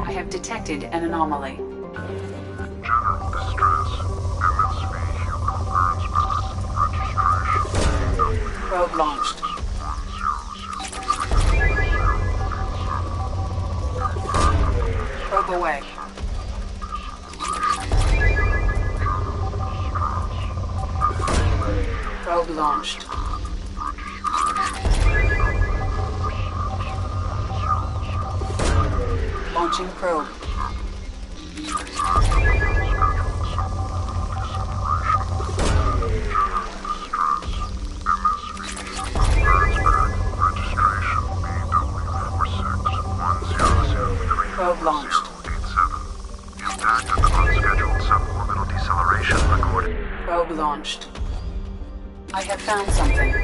I have detected an anomaly. General distress. MSV registration. Probe launched. Probe away. Probe launched. Launching probe. Probe launched. Impact of unscheduled suborbital deceleration recorded. Probe launched. I have found something.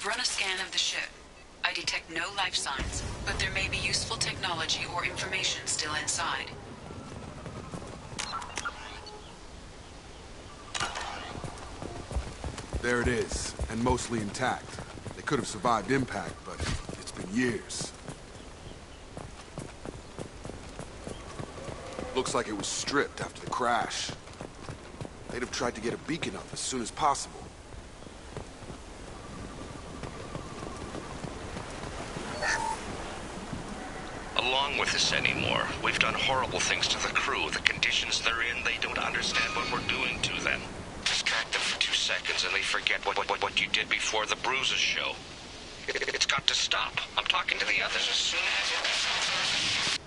Run a scan of the ship. I detect no life signs, but there may be useful technology or information still inside. There it is, and mostly intact. They could have survived impact, but it's been years. Looks like it was stripped after the crash. They'd have tried to get a beacon up as soon as possible. Along with this anymore. We've done horrible things to the crew. The conditions they're in, they don't understand what we're doing to them. Distract them for 2 seconds and they forget what you did before the bruises show. It's got to stop. I'm talking to the others as soon as...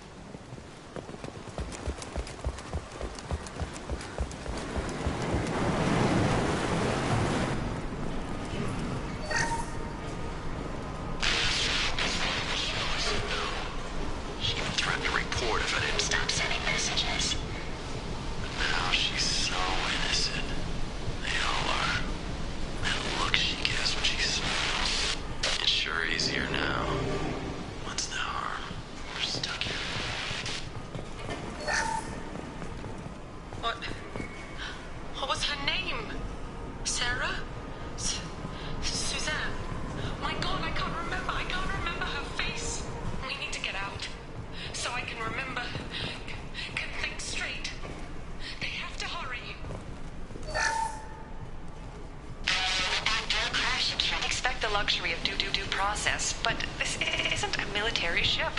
luxury of due process, but this isn't a military ship.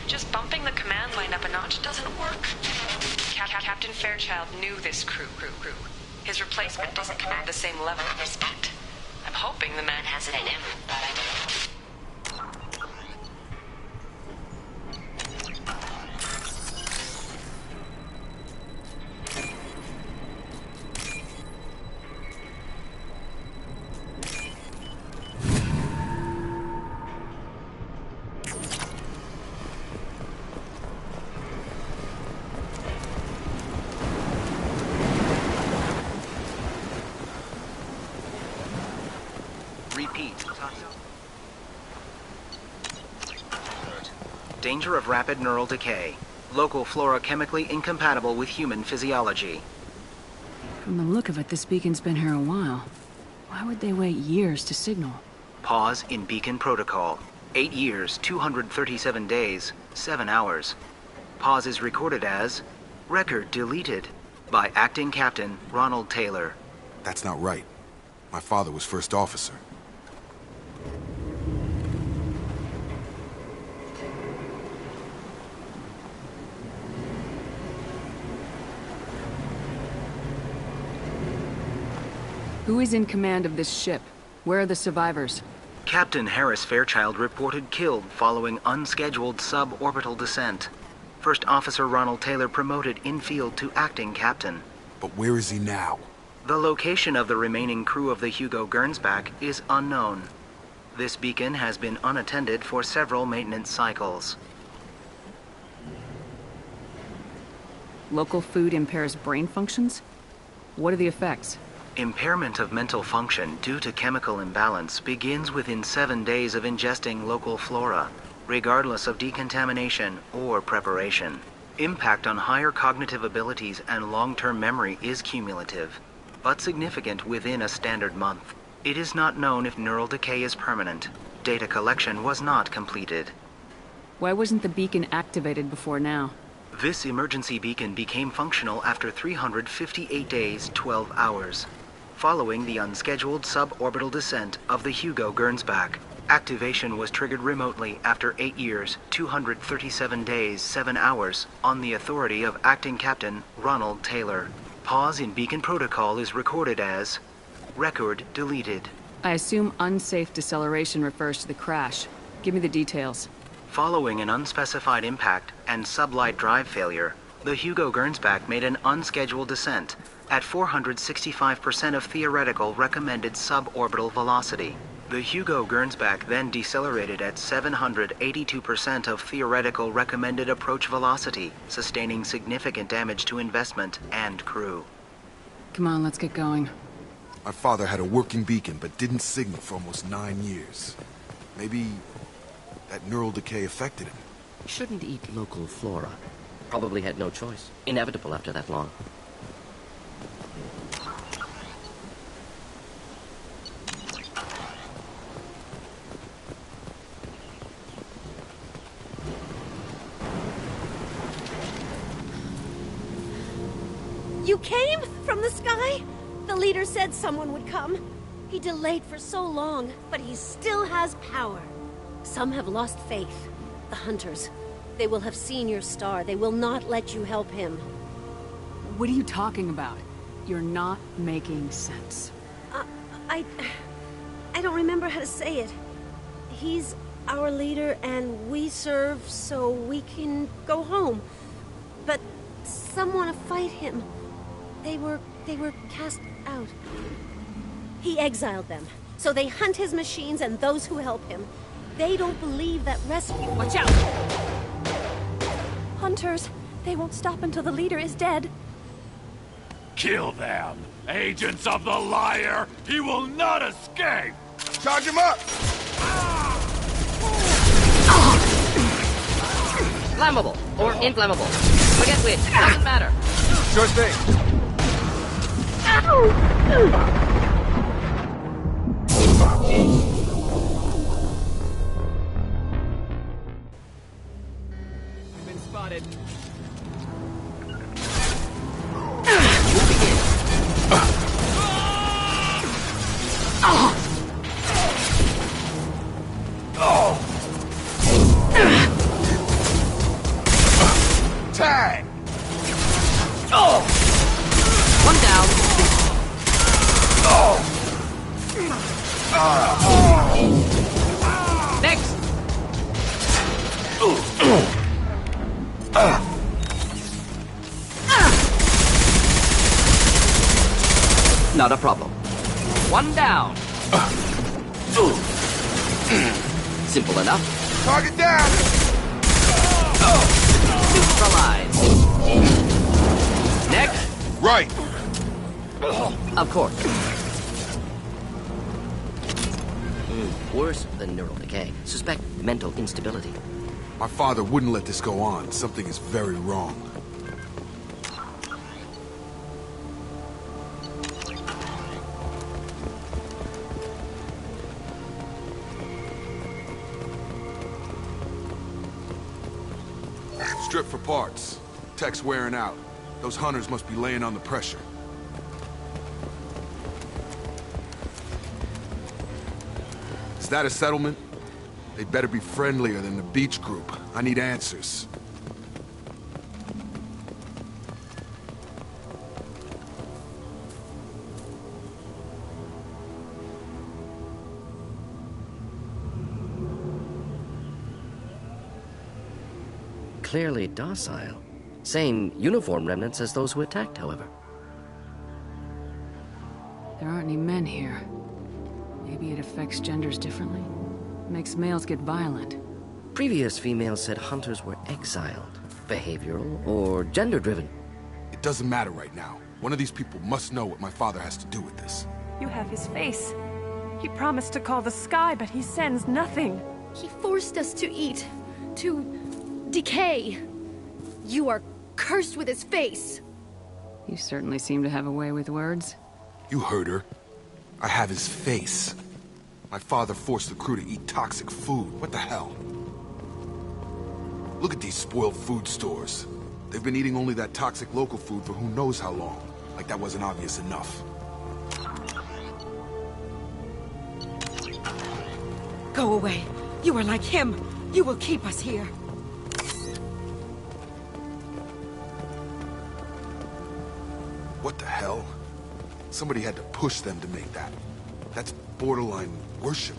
Just bumping the command line up a notch doesn't work. Captain Fairchild knew this crew. His replacement doesn't command the same level of respect. I'm hoping the man has it in him, but I don't know. Danger of rapid neural decay. Local flora chemically incompatible with human physiology. From the look of it, this beacon's been here a while. Why would they wait years to signal? Pause in beacon protocol. 8 years, 237 days, 7 hours. Pause is recorded as record deleted by Acting Captain Ronald Taylor. That's not right. My father was first officer. Who is in command of this ship? Where are the survivors? Captain Harris Fairchild reported killed following unscheduled suborbital descent. First Officer Ronald Taylor promoted in-field to acting captain. But where is he now? The location of the remaining crew of the Hugo Gernsback is unknown. This beacon has been unattended for several maintenance cycles. Local food impairs brain functions? What are the effects? Impairment of mental function due to chemical imbalance begins within 7 days of ingesting local flora, regardless of decontamination or preparation. Impact on higher cognitive abilities and long-term memory is cumulative, but significant within a standard month. It is not known if neural decay is permanent. Data collection was not completed. Why wasn't the beacon activated before now? This emergency beacon became functional after 358 days, 12 hours, following the unscheduled suborbital descent of the Hugo Gernsback. Activation was triggered remotely after 8 years, 237 days, 7 hours, on the authority of Acting Captain Ronald Taylor. Pause in beacon protocol is recorded as record deleted. I assume unsafe deceleration refers to the crash. Give me the details. Following an unspecified impact and sublight drive failure, the Hugo Gernsback made an unscheduled descent at 465% of theoretical recommended suborbital velocity. The Hugo Gernsback then decelerated at 782% of theoretical recommended approach velocity, sustaining significant damage to investment and crew. Come on, let's get going. My father had a working beacon, but didn't signal for almost 9 years. Maybe that neural decay affected him. Shouldn't eat local flora. Probably had no choice. Inevitable after that long. You came from the sky? The leader said someone would come. He delayed for so long, but he still has power. Some have lost faith. The hunters. They will have seen your star. They will not let you help him. What are you talking about? You're not making sense. I don't remember how to say it. He's our leader and we serve so we can go home. But some want to fight him. They were cast out. He exiled them, so they hunt his machines and those who help him. They don't believe that rescue... Watch out! Hunters, they won't stop until the leader is dead. Kill them! Agents of the liar! He will not escape! Charge him up! Flammable or inflammable. Forget which. Doesn't matter. Sure thing. We've been spotted. Tag! One down. Next. Not a problem. One down. Simple enough. Target down! Neutralize. Next. Right. Of course. Worse than neural decay. Suspect mental instability. My father wouldn't let this go on. Something is very wrong. Strip for parts. Tech's wearing out. Those hunters must be laying on the pressure. Is that a settlement? They better be friendlier than the beach group. I need answers. clearly docile. Same uniform remnants as those who attacked, however. There aren't any men here. Maybe it affects genders differently. Makes males get violent. Previous females said hunters were exiled, behavioral, or gender-driven. It doesn't matter right now. One of these people must know what my father has to do with this. You have his face. He promised to call the sky, but he sends nothing. He forced us to eat, to decay. You are cursed with his face. You certainly seem to have a way with words. You heard her. I have his face. My father forced the crew to eat toxic food. What the hell? Look at these spoiled food stores. They've been eating only that toxic local food for who knows how long. Like that wasn't obvious enough. Go away. You are like him. You will keep us here. What the hell? Somebody had to push them to make that. That's borderline worship.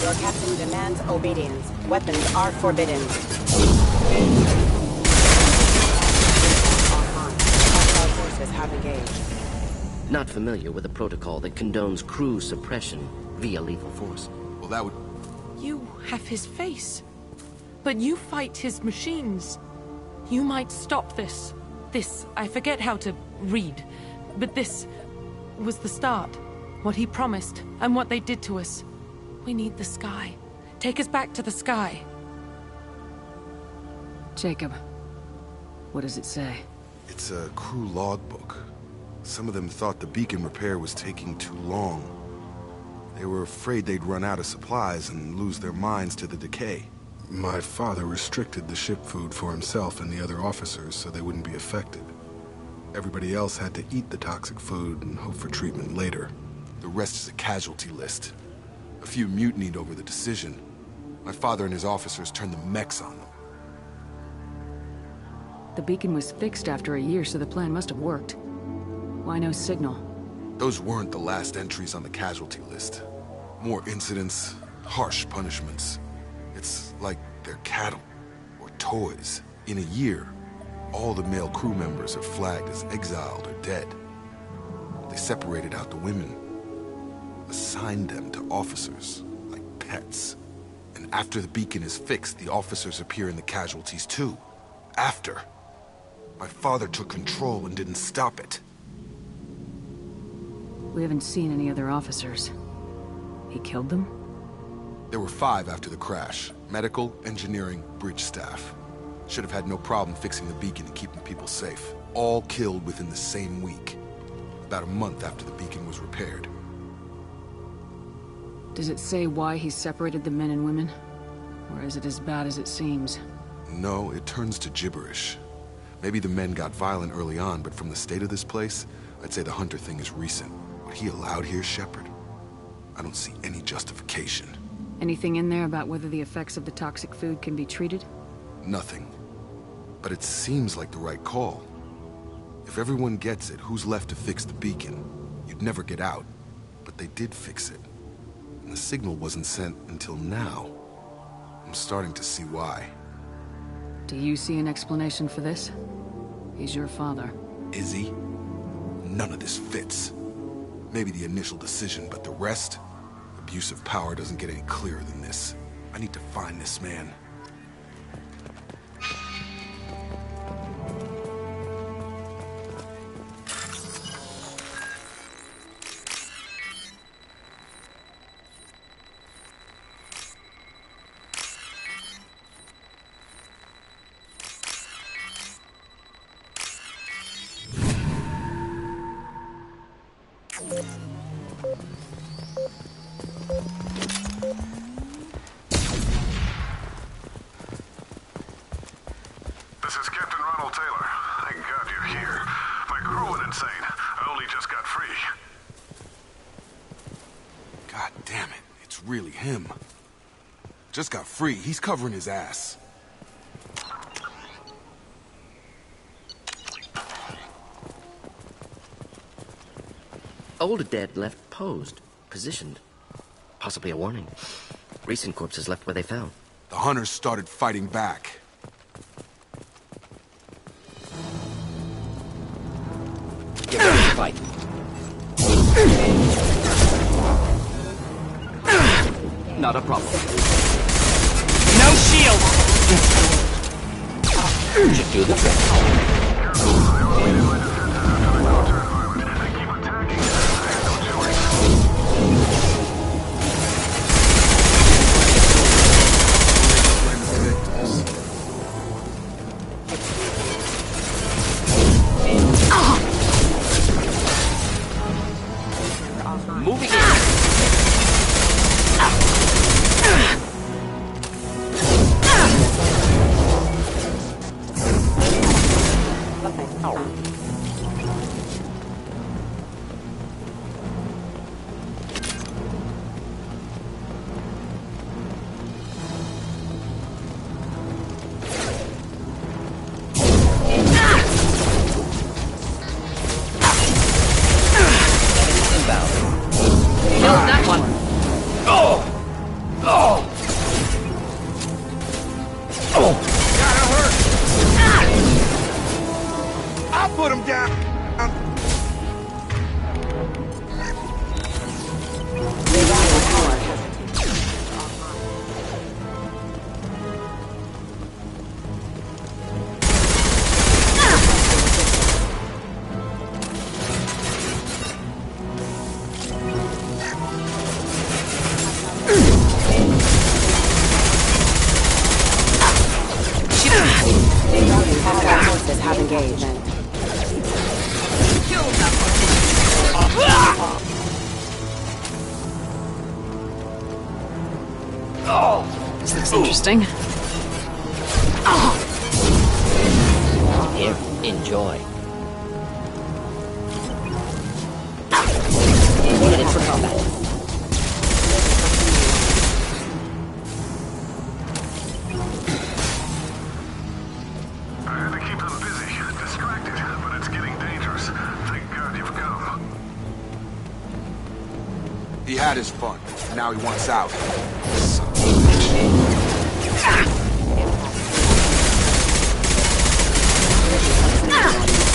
Your captain demands obedience. Weapons are forbidden. Hostile forces have engaged. Not familiar with a protocol that condones crew suppression via lethal force. Well, that would... You have his face. But you fight his machines. You might stop this. This, I forget how to read. But this was the start. What he promised, and what they did to us. We need the sky. Take us back to the sky. Jacob, what does it say? It's a crew logbook. Some of them thought the beacon repair was taking too long. They were afraid they'd run out of supplies and lose their minds to the decay. My father restricted the ship food for himself and the other officers so they wouldn't be affected. Everybody else had to eat the toxic food and hope for treatment later. The rest is a casualty list. A few mutinied over the decision. My father and his officers turned the mechs on them. The beacon was fixed after a year, so the plan must have worked. Why no signal? Those weren't the last entries on the casualty list. More incidents, harsh punishments. It's like they're cattle, or toys. In a year, all the male crew members are flagged as exiled or dead. They separated out the women, assigned them to officers, like pets. And after the beacon is fixed, the officers appear in the casualties too. After. My father took control and didn't stop it. We haven't seen any other officers. He killed them? There were 5 after the crash. Medical, engineering, bridge staff. Should have had no problem fixing the beacon and keeping people safe. All killed within the same week. About a month after the beacon was repaired. Does it say why he separated the men and women? Or is it as bad as it seems? No, it turns to gibberish. Maybe the men got violent early on, but from the state of this place, I'd say the Hunter thing is recent. What he allowed here, Shepard? I don't see any justification. Anything in there about whether the effects of the toxic food can be treated? Nothing. But it seems like the right call. If everyone gets it, who's left to fix the beacon? You'd never get out. But they did fix it. And the signal wasn't sent until now. I'm starting to see why. Do you see an explanation for this? He's your father. Is he? None of this fits. Maybe the initial decision, but the rest? Abuse of power doesn't get any clearer than this. I need to find this man. really him. Just got free. He's covering his ass. Old dead left posed, positioned. Possibly a warning. Recent corpses left where they fell. The hunters started fighting back. Get ready to fight. Not a problem. No shield! Should do the trick. Moving in. This looks interesting. Here, enjoy. Headed for combat. I had to keep them busy, distracted, but it's getting dangerous. Thank God you've come. He had his fun. Now he wants out. Son of a bitch.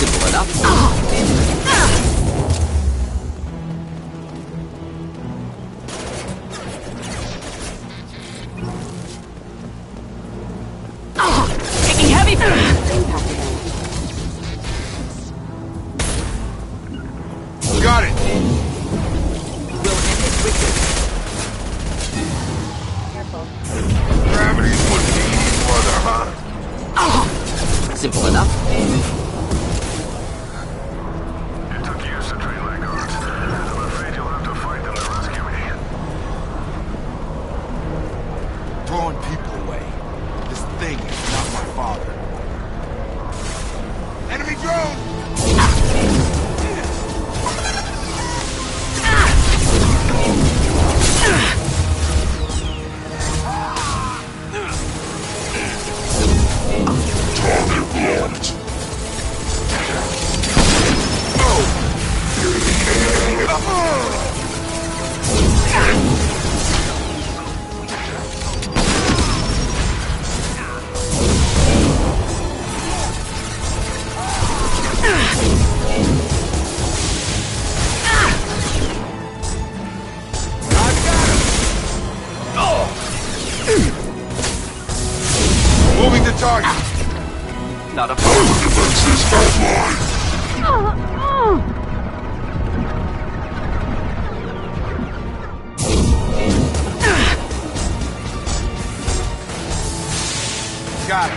Simple enough. Taking heavy. Got it. Gravity's wouldn't be any further, huh? Simple enough. It took years to train my guards. I'm afraid you'll have to fight them to rescue me. Drawing people away. This thing is not my father. Enemy drone! Moving to target. Not a problem. Defenses offline. Got it.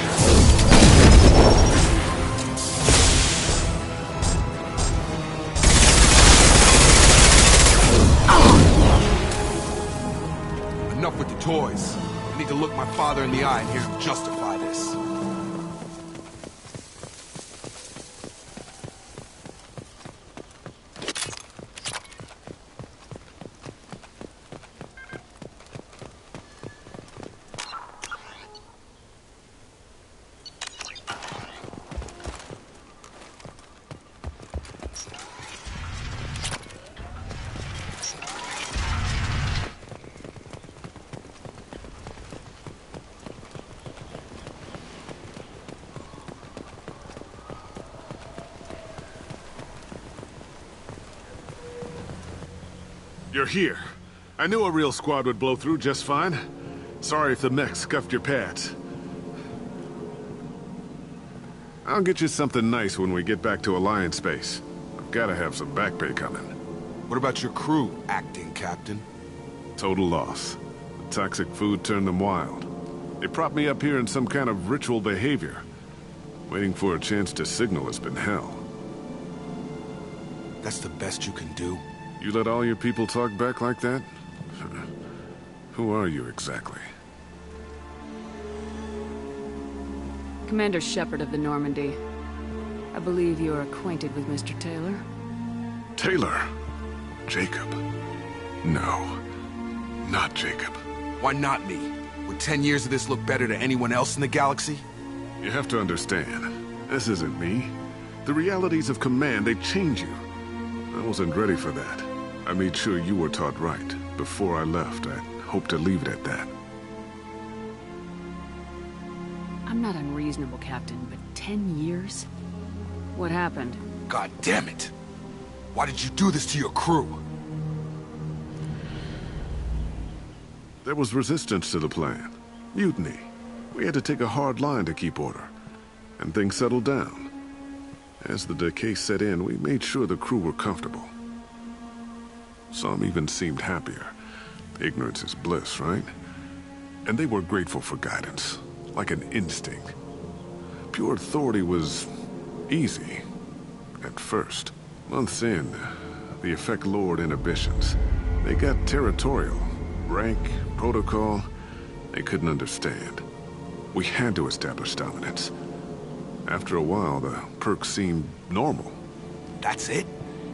Enough with the toys. I need to look my father in the eye and hear him justify this. You're here. I knew a real squad would blow through just fine. Sorry if the mech scuffed your pads. I'll get you something nice when we get back to Alliance space. I've gotta have some back pay coming. What about your crew, acting captain? Total loss. The toxic food turned them wild. They propped me up here in some kind of ritual behavior. Waiting for a chance to signal has been hell. That's the best you can do? You let all your people talk back like that? Who are you exactly? Commander Shepard of the Normandy. I believe you are acquainted with Mr. Taylor. Taylor? Jacob? No. Not Jacob. Why not me? Would 10 years of this look better to anyone else in the galaxy? You have to understand, this isn't me. The realities of command, they change you. I wasn't ready for that. I made sure you were taught right. Before I left, I hoped to leave it at that. I'm not unreasonable, Captain, but 10 years? What happened? God damn it! Why did you do this to your crew? There was resistance to the plan. Mutiny. We had to take a hard line to keep order. And things settled down. As the decay set in, we made sure the crew were comfortable. Some even seemed happier. Ignorance is bliss, right? And they were grateful for guidance, like an instinct. Pure authority was easy, at first. Months in, the effect lowered inhibitions. They got territorial. Rank, protocol, they couldn't understand. We had to establish dominance. After a while, the perks seemed normal. That's it?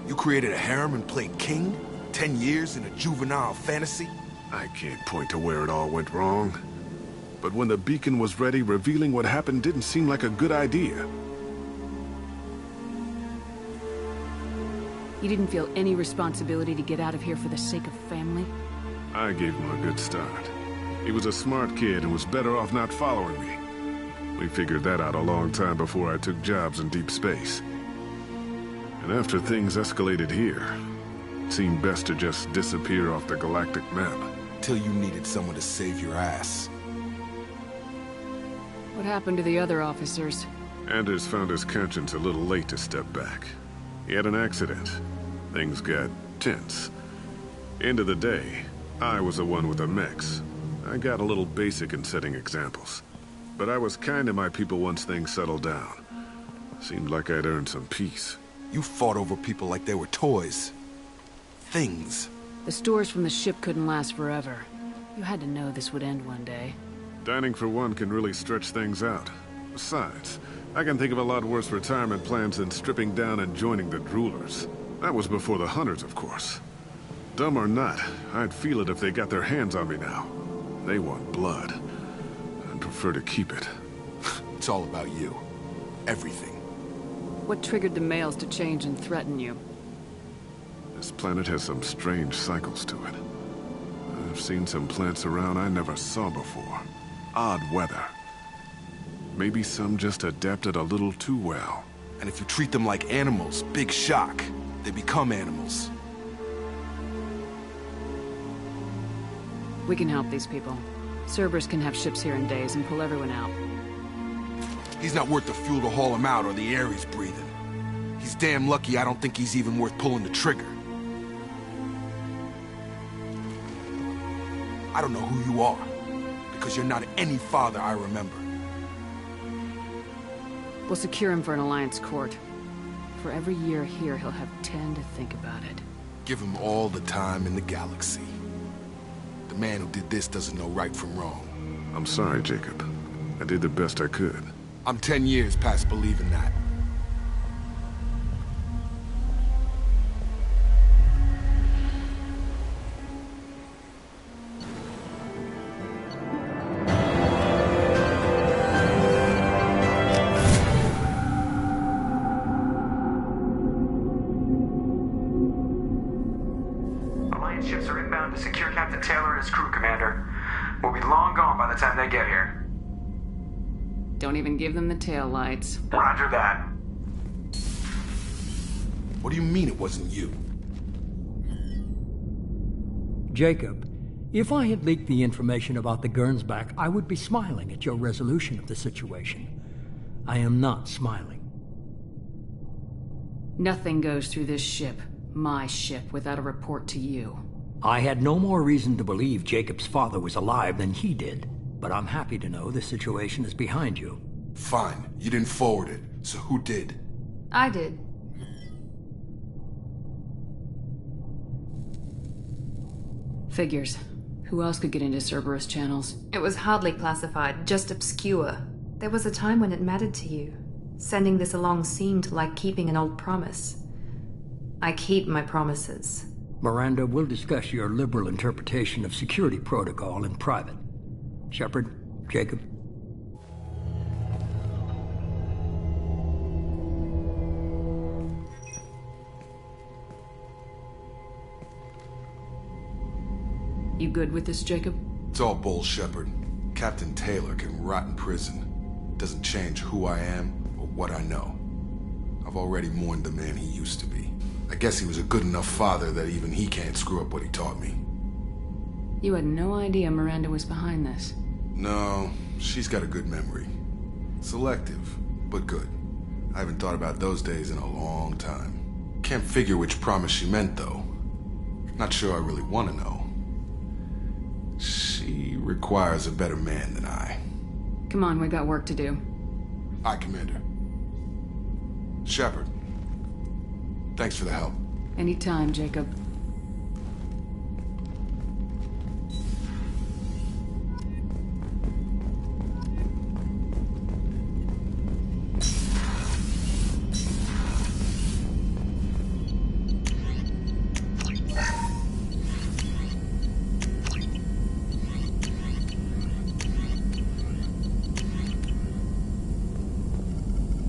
You created a harem and played king? 10 years in a juvenile fantasy? I can't point to where it all went wrong. But when the beacon was ready, revealing what happened didn't seem like a good idea. You didn't feel any responsibility to get out of here for the sake of family? I gave him a good start. He was a smart kid and was better off not following me. We figured that out a long time before I took jobs in deep space. And after things escalated here, it seemed best to just disappear off the galactic map. Till you needed someone to save your ass. What happened to the other officers? Anders found his conscience a little late to step back. He had an accident. Things got tense. End of the day, I was the one with the mechs. I got a little basic in setting examples. But I was kind to my people once things settled down. Seemed like I'd earned some peace. You fought over people like they were toys. Things. The stores from the ship couldn't last forever. You had to know this would end one day. Dining for one can really stretch things out. Besides, I can think of a lot worse retirement plans than stripping down and joining the Droolers. That was before the Hunters, of course. Dumb or not, I'd feel it if they got their hands on me now. They want blood. I'd prefer to keep it. It's all about you. Everything. What triggered the males to change and threaten you? This planet has some strange cycles to it. I've seen some plants around I never saw before. Odd weather. Maybe some just adapted a little too well. And if you treat them like animals, big shock. They become animals. We can help these people. Cerberus can have ships here in days and pull everyone out. He's not worth the fuel to haul him out or the air he's breathing. He's damn lucky I don't think he's even worth pulling the trigger. I don't know who you are, because you're not any father I remember. We'll secure him for an Alliance court. For every year here, he'll have 10 to think about it. Give him all the time in the galaxy. The man who did this doesn't know right from wrong. I'm sorry, Jacob. I did the best I could. I'm 10 years past believing that. Alliance ships are inbound to secure Captain Taylor and his crew, Commander. We'll be long gone by the time they get here. Don't even give them the tail lights. Roger that. What do you mean it wasn't you? Jacob, if I had leaked the information about the Gernsback, I would be smiling at your resolution of the situation. I am not smiling. Nothing goes through this ship, my ship, without a report to you. I had no more reason to believe Jacob's father was alive than he did, but I'm happy to know the situation is behind you. Fine. You didn't forward it, so who did? I did. Figures. Who else could get into Cerberus channels? It was hardly classified, just obscure. There was a time when it mattered to you. Sending this along seemed like keeping an old promise. I keep my promises. Miranda, we'll discuss your liberal interpretation of security protocol in private. Shepard, Jacob. You good with this, Jacob? It's all bull, Shepard. Captain Taylor can rot in prison. Doesn't change who I am or what I know. I've already mourned the man he used to be. I guess he was a good enough father that even he can't screw up what he taught me. You had no idea Miranda was behind this. No, she's got a good memory. Selective, but good. I haven't thought about those days in a long time. Can't figure which promise she meant, though. Not sure I really want to know. She requires a better man than I. Come on, we got work to do. Aye, Commander. Shepard. Thanks for the help. Anytime, Jacob.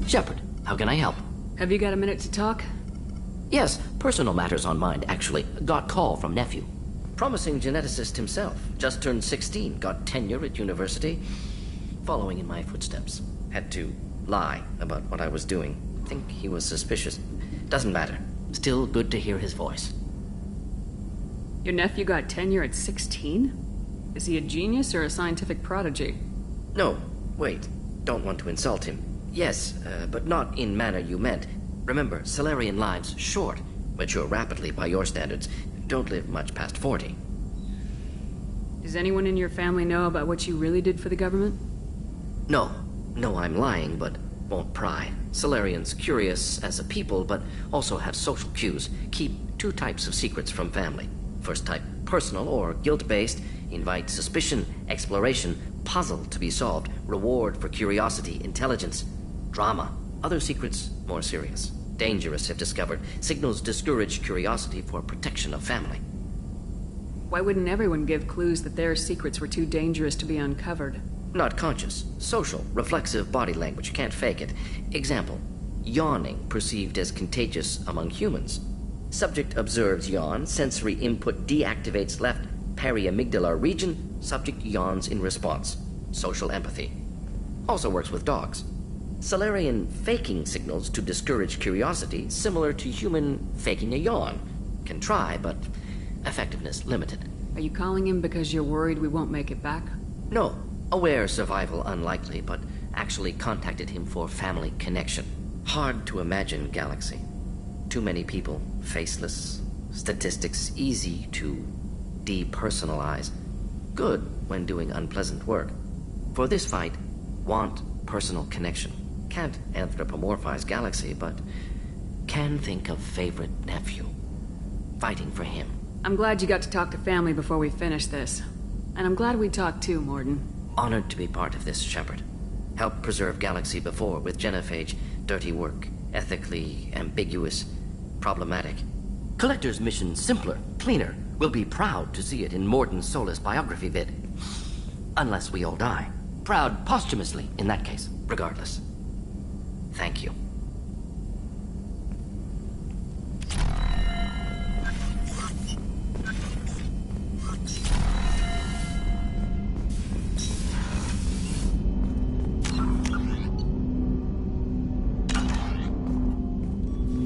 Shepard, how can I help? Have you got a minute to talk? Yes, personal matters on mind, actually. Got call from nephew. Promising geneticist himself. Just turned 16, got tenure at university. Following in my footsteps. Had to lie about what I was doing. Think he was suspicious. Doesn't matter. Still good to hear his voice. Your nephew got tenure at 16? Is he a genius or a scientific prodigy? No, wait. Don't want to insult him. Yes, but not in manner you meant. Remember, Salarian lives short. Mature rapidly by your standards. Don't live much past 40. Does anyone in your family know about what you really did for the government? No. No, I'm lying, but won't pry. Salarians curious as a people, but also have social cues. Keep two types of secrets from family. First type, personal or guilt-based. Invite suspicion, exploration, puzzle to be solved. Reward for curiosity, intelligence. Drama. Other secrets, more serious. Dangerous if discovered. Signals discourage curiosity for protection of family. Why wouldn't everyone give clues that their secrets were too dangerous to be uncovered? Not conscious. Social, reflexive body language. Can't fake it. Example. Yawning perceived as contagious among humans. Subject observes yawn. Sensory input deactivates left periamygdalar region. Subject yawns in response. Social empathy. Also works with dogs. Salarian faking signals to discourage curiosity, similar to human faking a yawn. Can try, but effectiveness limited. Are you calling him because you're worried we won't make it back? No. Aware survival unlikely, but actually contacted him for family connection. Hard to imagine galaxy. Too many people, faceless. Statistics easy to depersonalize. Good when doing unpleasant work. For this fight, want personal connection. Can't anthropomorphize galaxy, but can think of favorite nephew. Fighting for him. I'm glad you got to talk to family before we finish this. And I'm glad we talked too, Morden. Honored to be part of this, Shepard. Helped preserve galaxy before with genophage. Dirty work. Ethically ambiguous. Problematic. Collector's mission simpler, cleaner. We'll be proud to see it in Morden's Solus biography vid. Unless we all die. Proud posthumously, in that case, regardless. Thank you.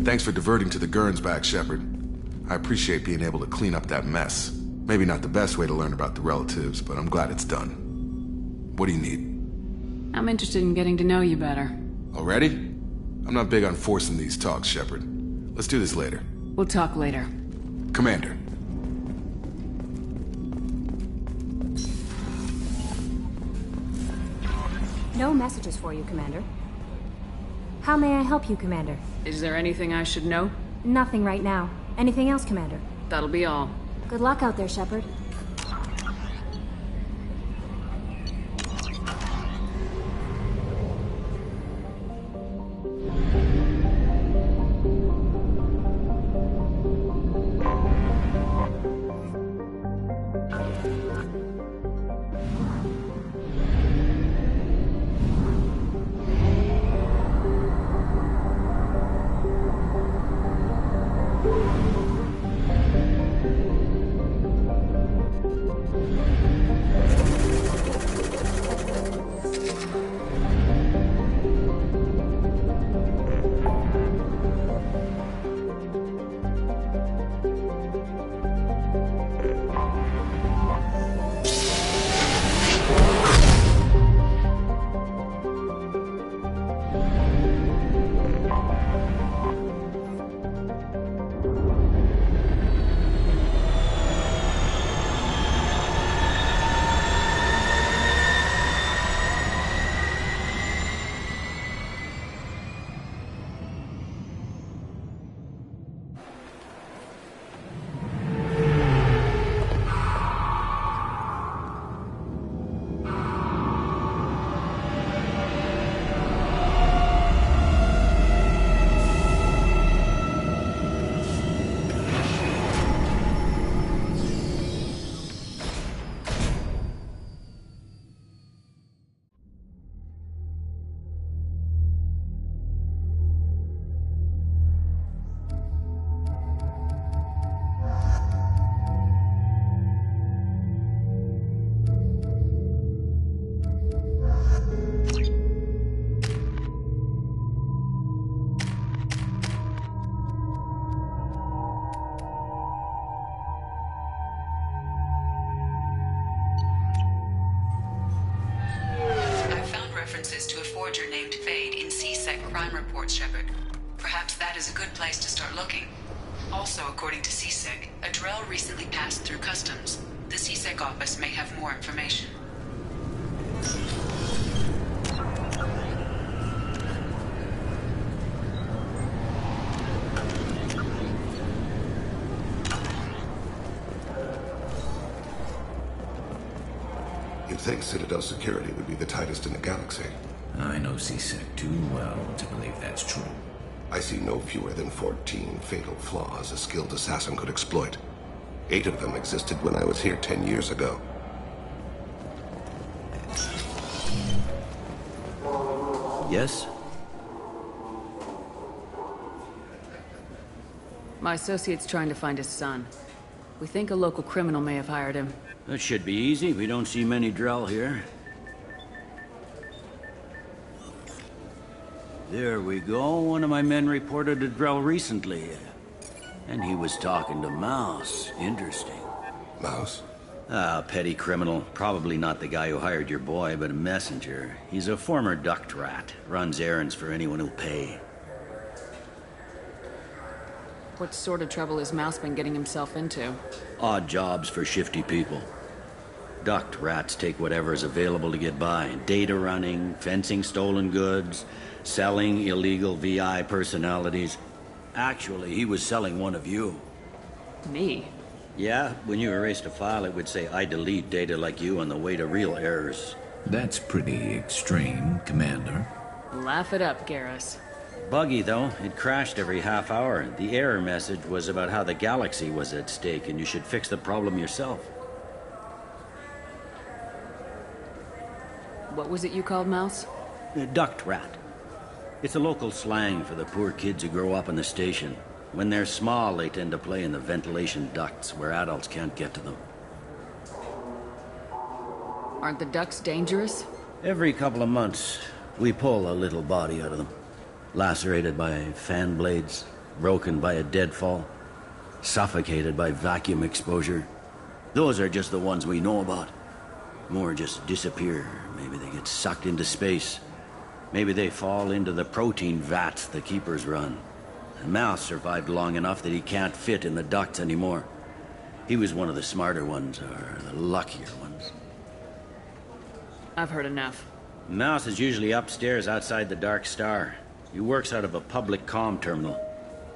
Thanks for diverting to the Gernsback, Shepard. I appreciate being able to clean up that mess. Maybe not the best way to learn about the relatives, but I'm glad it's done. What do you need? I'm interested in getting to know you better. Already? I'm not big on forcing these talks, Shepard. Let's do this later. We'll talk later. Commander. No messages for you, Commander. How may I help you, Commander? Is there anything I should know? Nothing right now. Anything else, Commander? That'll be all. Good luck out there, Shepard. To a forger named Fade in C-Sec crime reports, Shepard. Perhaps that is a good place to start looking. Also, according to C-Sec, a Drell recently passed through customs. The C-Sec office may have more information. You'd think Citadel security would be the tightest in the galaxy. I know C-Sec too well to believe that's true. I see no fewer than 14 fatal flaws a skilled assassin could exploit. 8 of them existed when I was here 10 years ago. Yes? My associate's trying to find his son. We think a local criminal may have hired him. That should be easy. We don't see many Drell here. There we go. One of my men reported a Drell recently. And he was talking to Mouse. Interesting. Mouse? Ah, petty criminal. Probably not the guy who hired your boy, but a messenger. He's a former duct rat. Runs errands for anyone who'll pay. What sort of trouble has Mouse been getting himself into? Odd jobs for shifty people. Duct rats take whatever is available to get by. Data running, fencing stolen goods, selling illegal VI personalities. Actually, he was selling one of you. Me? Yeah, when you erased a file, it would say, I delete data like you on the way to real errors. That's pretty extreme, Commander. Laugh it up, Garrus. Buggy, though. It crashed every half hour. The error message was about how the galaxy was at stake, and you should fix the problem yourself. What was it you called Mouse? A duct rat. It's a local slang for the poor kids who grow up in the station. When they're small, they tend to play in the ventilation ducts where adults can't get to them. Aren't the ducts dangerous? Every couple of months, we pull a little body out of them. Lacerated by fan blades, broken by a deadfall, suffocated by vacuum exposure. Those are just the ones we know about. More just disappear. Maybe they get sucked into space. Maybe they fall into the protein vats the Keepers run. And Mouse survived long enough that he can't fit in the ducts anymore. He was one of the smarter ones, or the luckier ones. I've heard enough. Mouse is usually upstairs outside the Dark Star. He works out of a public comm terminal.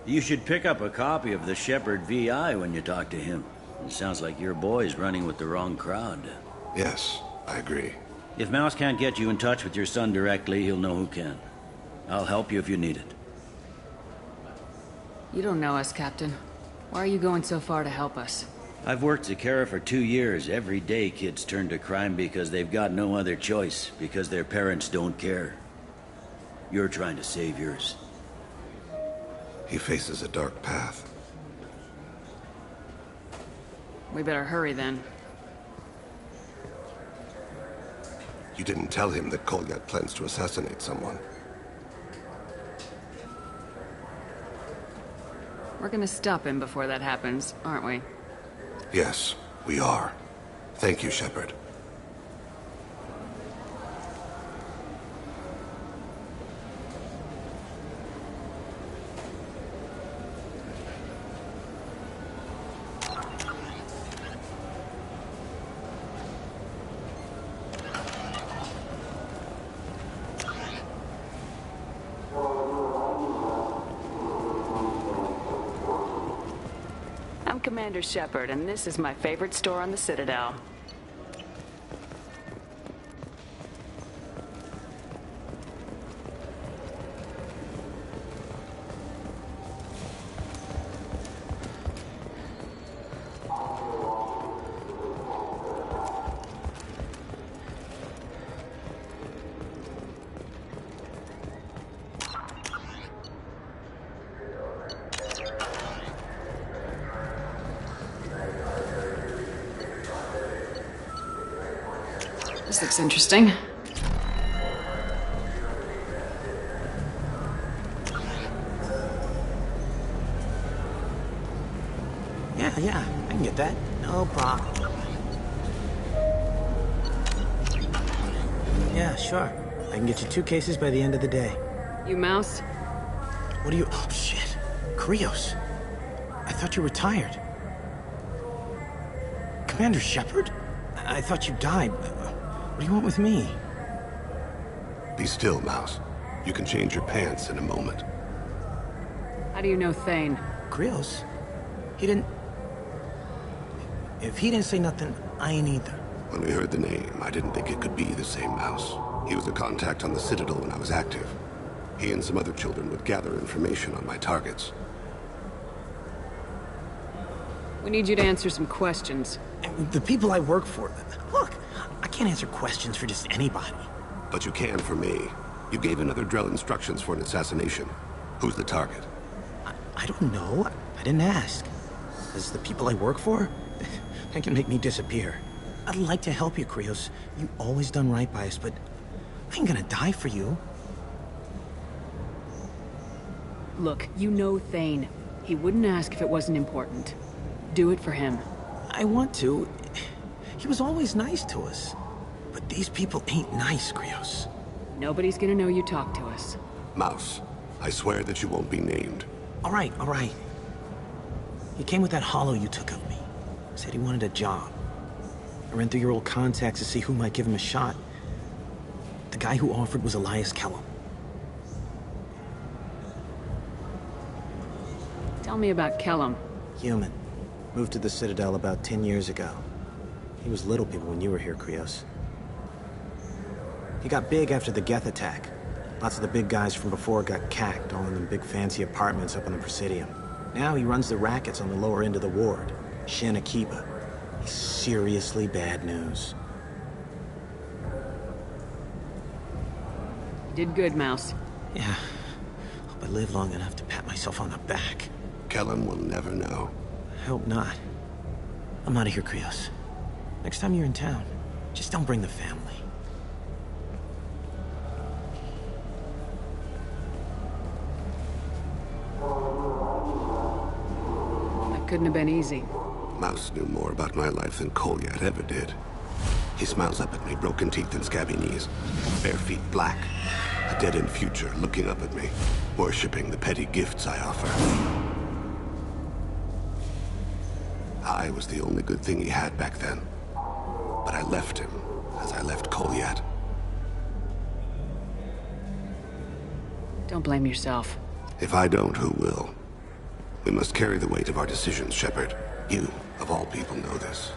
You should pick up a copy of the Shepherd VI when you talk to him. It sounds like your boy's running with the wrong crowd. Yes, I agree. If Mouse can't get you in touch with your son directly, he'll know who can. I'll help you if you need it. You don't know us, Captain. Why are you going so far to help us? I've worked Zakera for 2 years. Every day kids turn to crime because they've got no other choice, because their parents don't care. You're trying to save yours. He faces a dark path. We better hurry then. You didn't tell him that Kolyak plans to assassinate someone. We're gonna stop him before that happens, aren't we? Yes, we are. Thank you, Shepard. I'm Commander Shepard, and this is my favorite store on the Citadel. This looks interesting. Yeah, I can get that. No problem. Yeah, sure. I can get you 2 cases by the end of the day. You Mouse? What are you... Oh, shit. Krios. I thought you were retired. Commander Shepard? I thought you died. What do you want with me? Be still, Mouse. You can change your pants in a moment. How do you know Thane? Krios? He didn't... If he didn't say nothing, I ain't either. When we heard the name, I didn't think it could be the same Mouse. He was a contact on the Citadel when I was active. He and some other children would gather information on my targets. We need you to answer some questions. The people I work for... Look, I can't answer questions for just anybody. But you can for me. You gave another Drell instructions for an assassination. Who's the target? I don't know. I didn't ask. Because the people I work for, they can make me disappear. I'd like to help you, Krios. You always done right by us, but I ain't gonna die for you. Look, you know Thane. He wouldn't ask if it wasn't important. Do it for him. I want to. He was always nice to us. But these people ain't nice, Krios. Nobody's gonna know you talk to us. Mouse, I swear that you won't be named. All right. He came with that hollow you took of me. Said he wanted a job. I ran through your old contacts to see who might give him a shot. The guy who offered was Elias Kellum. Tell me about Kellum. Human. Moved to the Citadel about 10 years ago. He was little people when you were here, Krios. He got big after the Geth attack. Lots of the big guys from before got cacked, all in them big fancy apartments up on the Presidium. Now he runs the rackets on the lower end of the ward, Shin Akiba. He's seriously bad news. Did good, Mouse. Yeah. Hope I live long enough to pat myself on the back. Kellum will never know. I hope not. I'm out of here, Krios. Next time you're in town, just don't bring the family. That couldn't have been easy. Mouse knew more about my life than Kolyat ever did. He smiles up at me, broken teeth and scabby knees, bare feet black, a dead-end future looking up at me, worshipping the petty gifts I offer. I was the only good thing he had back then, but I left him as I left Kolyat. Don't blame yourself. If I don't, who will? We must carry the weight of our decisions, Shepard. You, of all people, know this.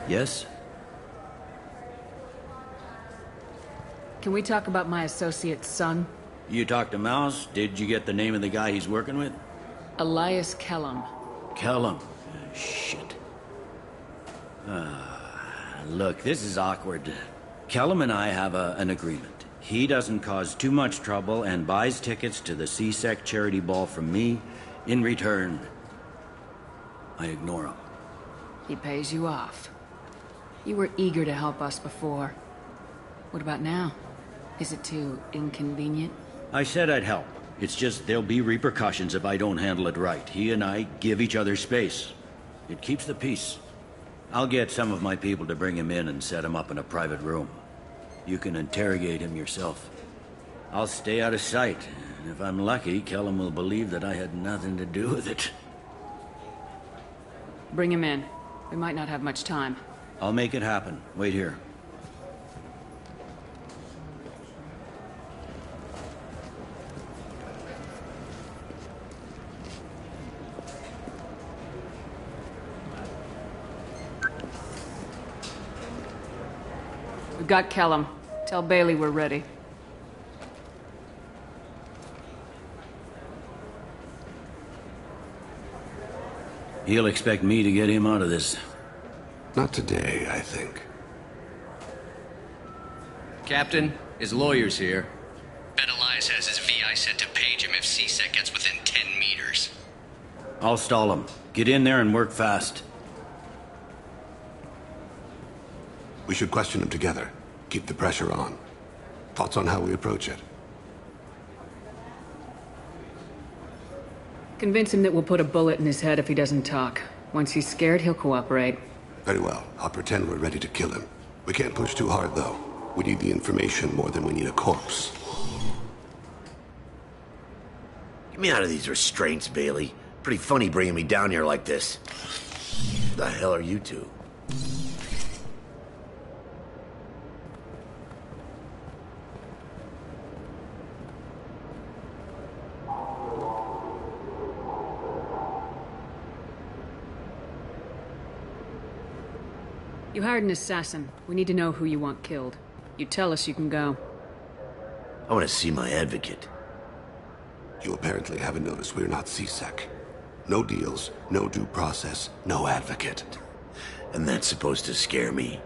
Yes? Can we talk about my associate's son? You talked to Mouse? Did you get the name of the guy he's working with? Elias Kellum. Kellum. Shit. Look, this is awkward. Kellum and I have an agreement. He doesn't cause too much trouble and buys tickets to the C-Sec charity ball from me. In return, I ignore him. He pays you off. You were eager to help us before. What about now? Is it too inconvenient? I said I'd help. It's just there'll be repercussions if I don't handle it right. He and I give each other space. It keeps the peace. I'll get some of my people to bring him in and set him up in a private room. You can interrogate him yourself. I'll stay out of sight, and if I'm lucky, Kellum will believe that I had nothing to do with it. Bring him in. We might not have much time. I'll make it happen. Wait here. We've got Kellum. Tell Bailey we're ready. He'll expect me to get him out of this. Not today, I think. Captain, his lawyer's here. Bet Elias has his VI set to page him if C-Sec gets within 10 meters. I'll stall him. Get in there and work fast. We should question him together. Keep the pressure on. Thoughts on how we approach it? Convince him that we'll put a bullet in his head if he doesn't talk. Once he's scared, he'll cooperate. Very well. I'll pretend we're ready to kill him. We can't push too hard, though. We need the information more than we need a corpse. Get me out of these restraints, Bailey. Pretty funny bringing me down here like this. Who the hell are you two? You hired an assassin. We need to know who you want killed. You tell us, you can go. I want to see my advocate. You apparently haven't noticed we're not C-Sec. No deals, no due process, no advocate. And that's supposed to scare me.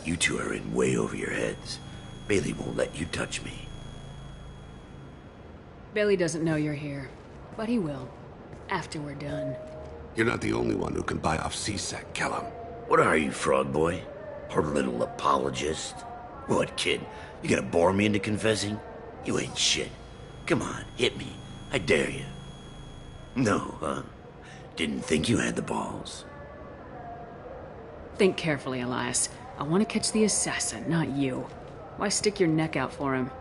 You two are in way over your heads. Bailey won't let you touch me. Bailey doesn't know you're here, but he will. After we're done. You're not the only one who can buy off C-Sec, Kellum. What are you, frog boy? Our little apologist? What, kid? You gonna bore me into confessing? You ain't shit. Come on, hit me. I dare you. No, huh? Didn't think you had the balls. Think carefully, Elias. I want to catch the assassin, not you. Why stick your neck out for him?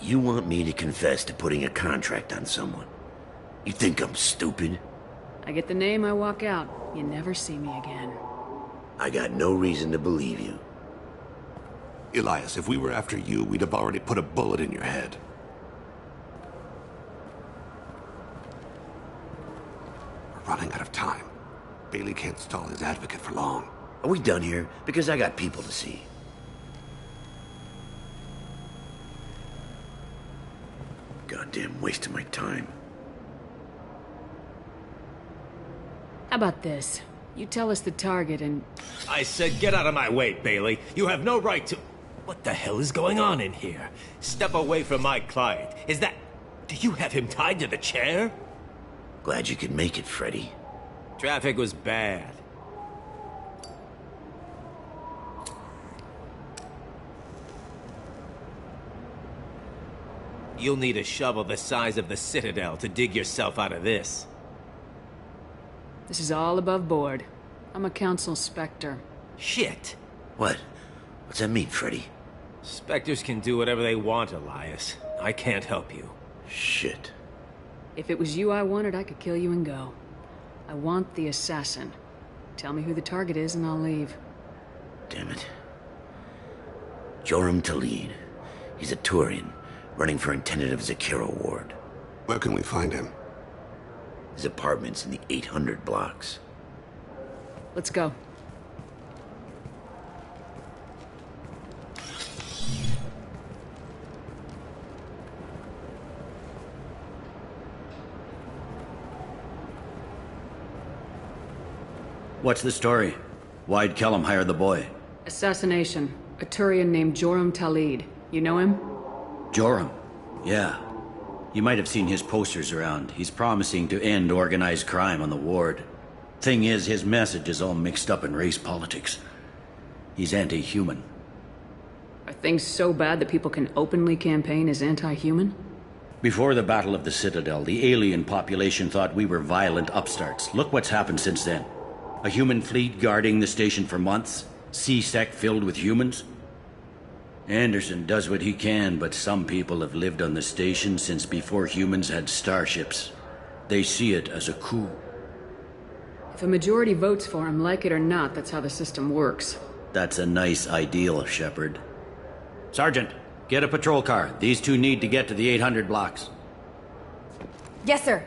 You want me to confess to putting a contract on someone? You think I'm stupid? I get the name, I walk out. You never see me again. I got no reason to believe you. Elias, if we were after you, we'd have already put a bullet in your head. We're running out of time. Bailey can't stall his advocate for long. Are we done here? Because I got people to see. Goddamn waste of my time. How about this? You tell us the target and... I said get out of my way, Bailey. You have no right to... What the hell is going on in here? Step away from my client. Is that... Do you have him tied to the chair? Glad you could make it, Freddy. Traffic was bad. You'll need a shovel the size of the Citadel to dig yourself out of this. This is all above board. I'm a council specter. Shit. What? What's that mean, Freddy? Spectres can do whatever they want, Elias. I can't help you. Shit. If it was you I wanted, I could kill you and go. I want the assassin. Tell me who the target is and I'll leave. Damn it. Joram Talid. He's a Turian, running for intendant of Zakira Ward. Where can we find him? His apartment's in the 800 blocks. Let's go. What's the story? Why'd Kellum hire the boy? Assassination. A Turian named Joram Talid. You know him? Joram? Yeah. You might have seen his posters around. He's promising to end organized crime on the ward. Thing is, his message is all mixed up in race politics. He's anti-human. Are things so bad that people can openly campaign as anti-human? Before the Battle of the Citadel, the alien population thought we were violent upstarts. Look what's happened since then. A human fleet guarding the station for months. C-Sec filled with humans. Anderson does what he can, but some people have lived on the station since before humans had starships. They see it as a coup. If a majority votes for him, like it or not, that's how the system works. That's a nice ideal, Shepard. Sergeant, get a patrol car. These two need to get to the 800 blocks. Yes, sir.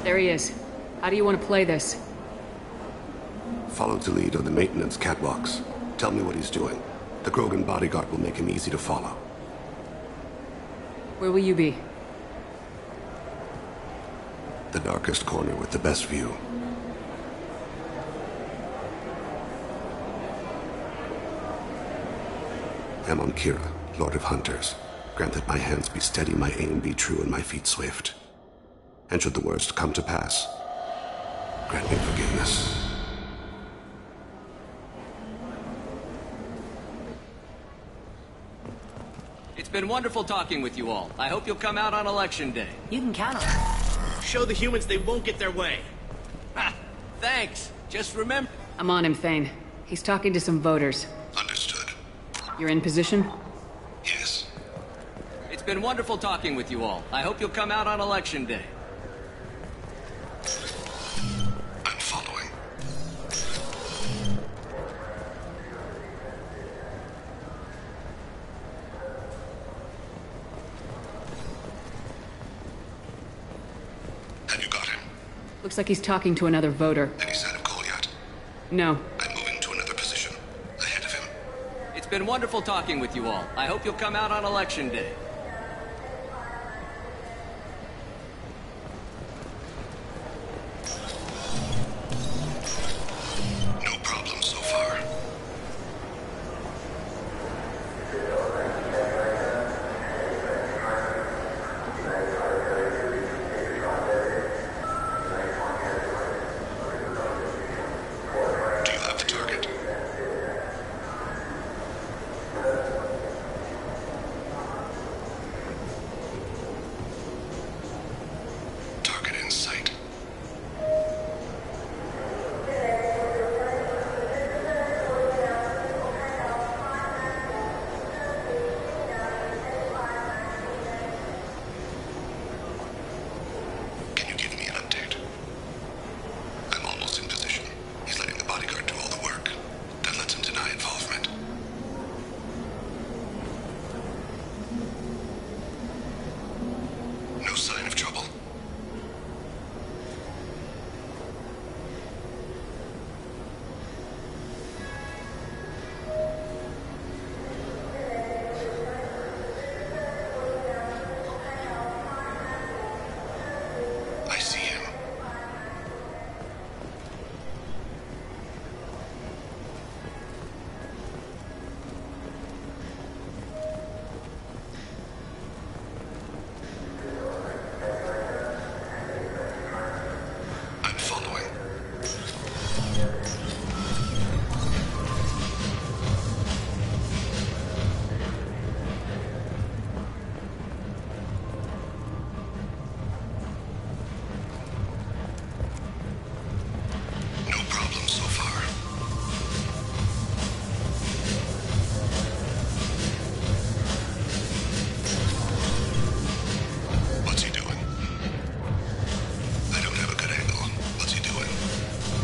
There he is. How do you want to play this? Follow the lead on the maintenance catwalks. Tell me what he's doing. The Krogan bodyguard will make him easy to follow. Where will you be? The darkest corner with the best view. I'm on Kira, Lord of Hunters. Grant that my hands be steady, my aim be true, and my feet swift. And should the worst come to pass, grant me forgiveness. It's been wonderful talking with you all. I hope you'll come out on Election Day. You can count on it. Show the humans they won't get their way. Ha! Thanks. Just remember... I'm on him, Thane. He's talking to some voters. Understood. You're in position? Yes. It's been wonderful talking with you all. I hope you'll come out on Election Day. I'm following. Have you got him? Looks like he's talking to another voter. Any sign of Kolyat? No. I'm moving to another position. Ahead of him. It's been wonderful talking with you all. I hope you'll come out on Election Day. No problem so far. Do you have the target?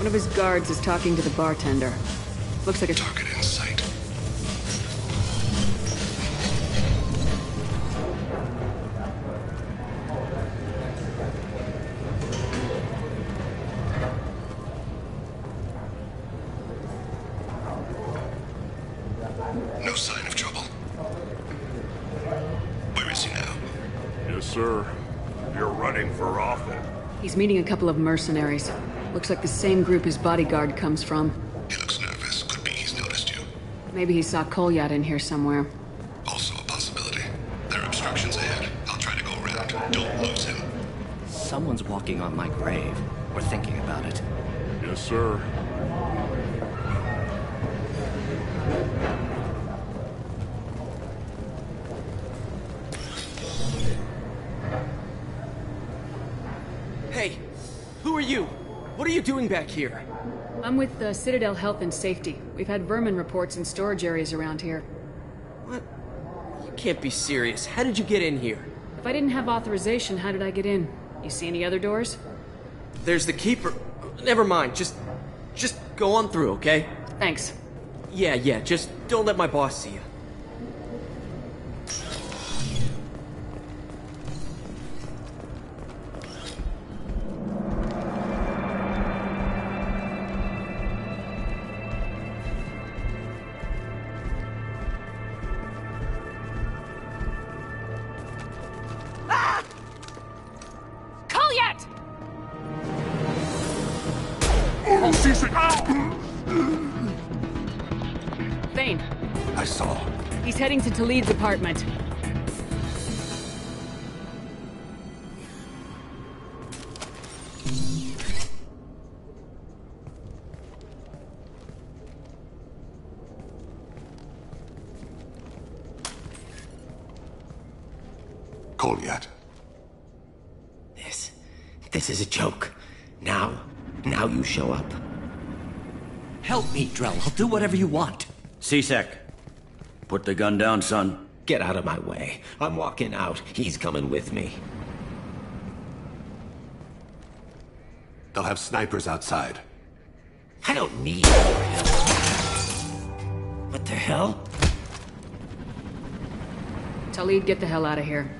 of his guards is talking to the bartender. Looks like a target in sight. No sign of trouble. Where is he now? Yes, sir. You're running for office. He's meeting a couple of mercenaries. Looks like the same group his bodyguard comes from. He looks nervous. Could be he's noticed you. Maybe he saw Kolyat in here somewhere. Also a possibility. There are obstructions ahead. I'll try to go around. Don't lose him. Someone's walking on my grave. Or thinking about it. Yes, sir. Hey, who are you? What are you doing back here? I'm with Citadel Health and Safety. We've had vermin reports in storage areas around here. What? You can't be serious. How did you get in here? If I didn't have authorization, how did I get in? You see any other doors? There's the keeper. Never mind. Just go on through, okay? Thanks. Yeah. Just don't let my boss see you. Thane. I saw. He's heading to Talid's apartment. Kolyat. This is a joke. Now you show up. Help me, Drell. I'll do whatever you want. C-Sec. Put the gun down, son. Get out of my way. I'm walking out. He's coming with me. They'll have snipers outside. I don't need your help. What the hell? Talid, get the hell out of here.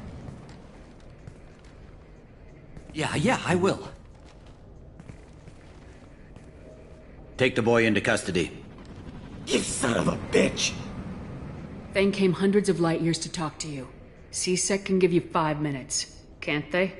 Yeah, I will. Take the boy into custody. You son of a bitch! Thane came hundreds of light years to talk to you. C-Sec can give you 5 minutes, can't they?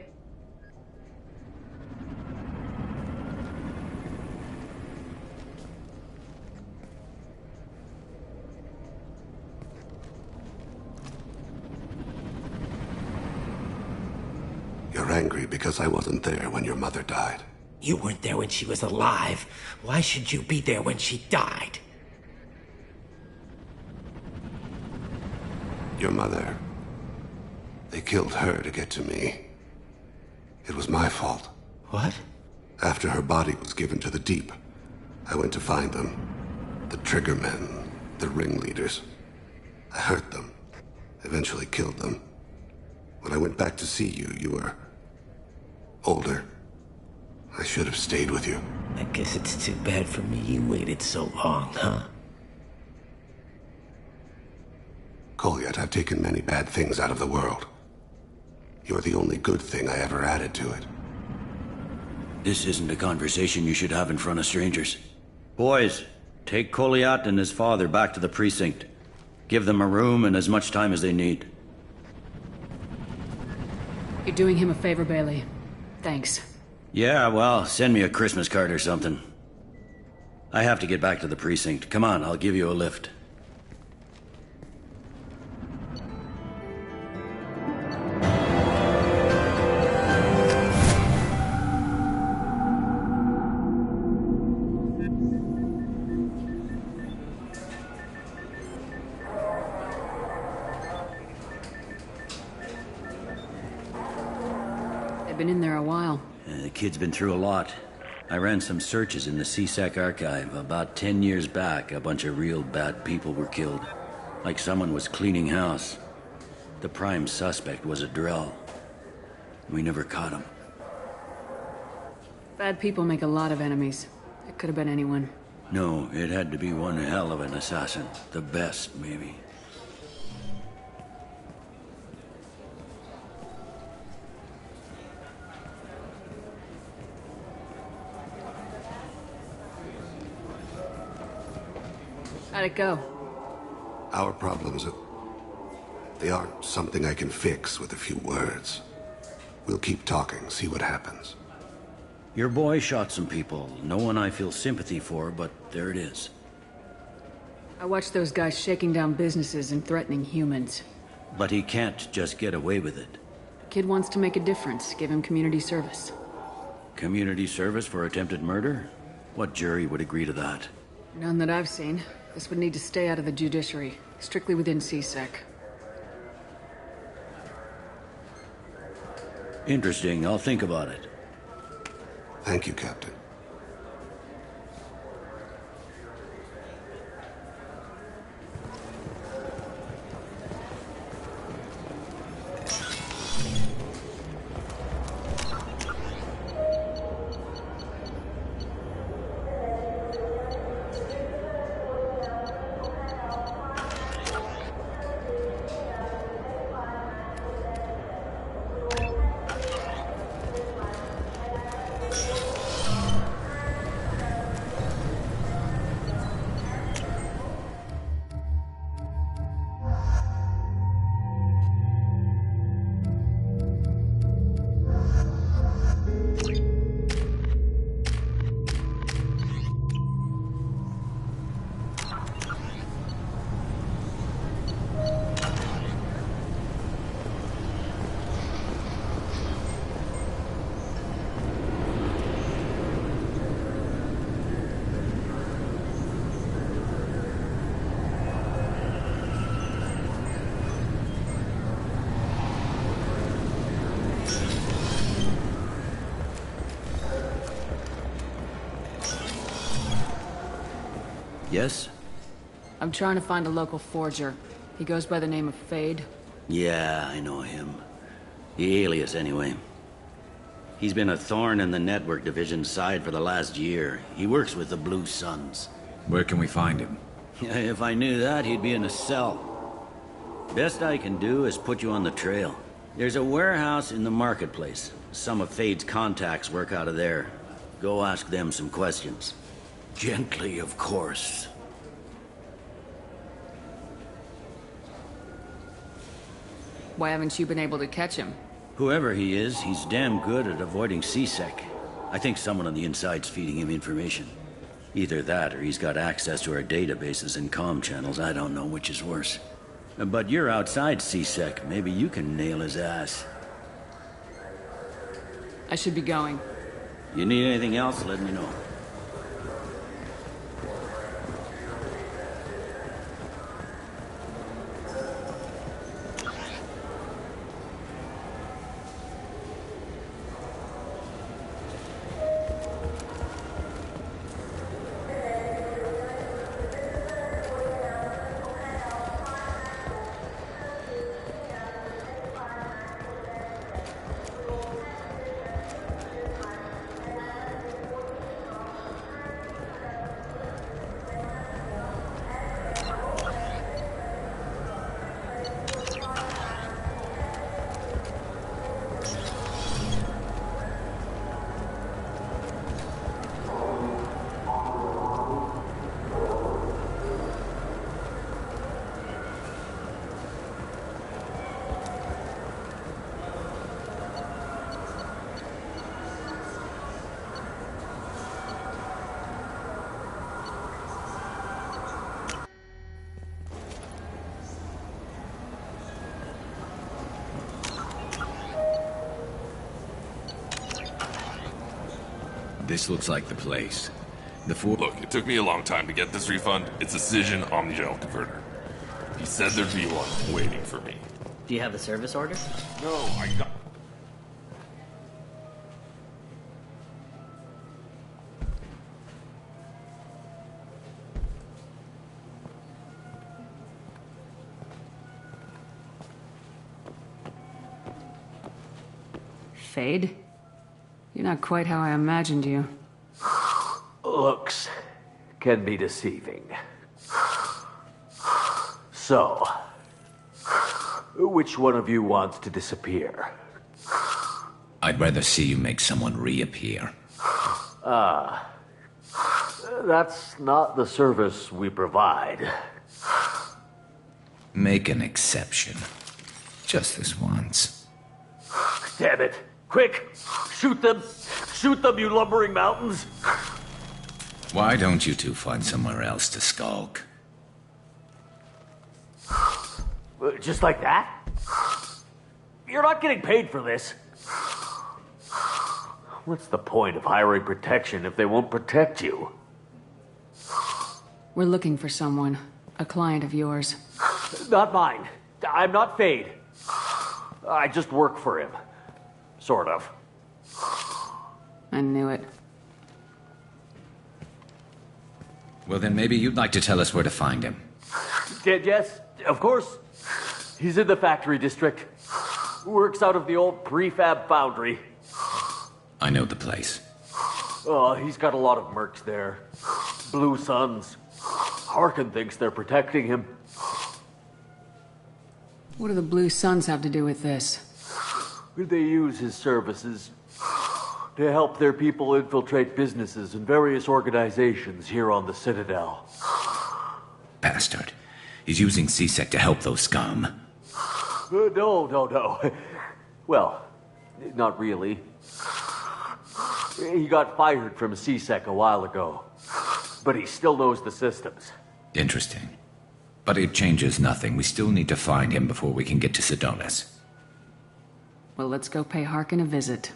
You're angry because I wasn't there when your mother died. You weren't there when she was alive. Why should you be there when she died? Your mother. They killed her to get to me. It was my fault. What? After her body was given to the Deep, I went to find them. The Triggermen, the ringleaders. I hurt them. Eventually killed them. When I went back to see you, you were older. I should have stayed with you. I guess it's too bad for me you waited so long, huh? Kolyat, I've taken many bad things out of the world. You're the only good thing I ever added to it. This isn't a conversation you should have in front of strangers. Boys, take Kolyat and his father back to the precinct. Give them a room and as much time as they need. You're doing him a favor, Bailey. Thanks. Yeah, well, send me a Christmas card or something. I have to get back to the precinct. Come on, I'll give you a lift. Been in there a while. The kid's been through a lot. I ran some searches in the C-Sec archive. About 10 years back, a bunch of real bad people were killed. Like someone was cleaning house. The prime suspect was a Drell. We never caught him. Bad people make a lot of enemies. It could have been anyone. No, it had to be one hell of an assassin. The best, maybe. How'd it go? Our problems they aren't something I can fix with a few words. We'll keep talking, see what happens. Your boy shot some people. No one I feel sympathy for, but there it is. I watched those guys shaking down businesses and threatening humans. But he can't just get away with it. Kid wants to make a difference. Give him community service. Community service for attempted murder? What jury would agree to that? None that I've seen. This would need to stay out of the judiciary. Strictly within CSEC. Interesting. I'll think about it. Thank you, Captain. Yes? I'm trying to find a local forger. He goes by the name of Fade. Yeah, I know him. The alias, anyway. He's been a thorn in the network division's side for the last year. He works with the Blue Suns. Where can we find him? If I knew that, he'd be in a cell. Best I can do is put you on the trail. There's a warehouse in the marketplace. Some of Fade's contacts work out of there. Go ask them some questions. Gently, of course. Why haven't you been able to catch him? Whoever he is, he's damn good at avoiding CSEC. I think someone on the inside's feeding him information. Either that, or he's got access to our databases and comm channels. I don't know which is worse. But you're outside CSEC. Maybe you can nail his ass. I should be going. You need anything else, let me know. This looks like the place. Look, it took me a long time to get this refund. It's a Cision Omnigel converter. He said there'd be one waiting for me. Do you have the service order? No, I got... Fade? You're not quite how I imagined you. Looks can be deceiving. So, which one of you wants to disappear? I'd rather see you make someone reappear. That's not the service we provide. Make an exception. Just this once. Damn it. Quick! Shoot them! Shoot them, you lumbering mountains! Why don't you two find somewhere else to skulk? Just like that? You're not getting paid for this. What's the point of hiring protection if they won't protect you? We're looking for someone. A client of yours. Not mine. I'm not Fade. I just work for him. Sort of. I knew it. Well, then maybe you'd like to tell us where to find him. Yes, of course. He's in the factory district. Works out of the old prefab foundry. I know the place. Oh, he's got a lot of mercs there. Blue Suns. Harkin thinks they're protecting him. What do the Blue Suns have to do with this? They use his services to help their people infiltrate businesses and various organizations here on the Citadel. Bastard. He's using C-Sec to help those scum. No. Well, not really. He got fired from C-Sec a while ago, but he still knows the systems. Interesting. But it changes nothing. We still need to find him before we can get to Sedonis. Well, let's go pay Harkin a visit.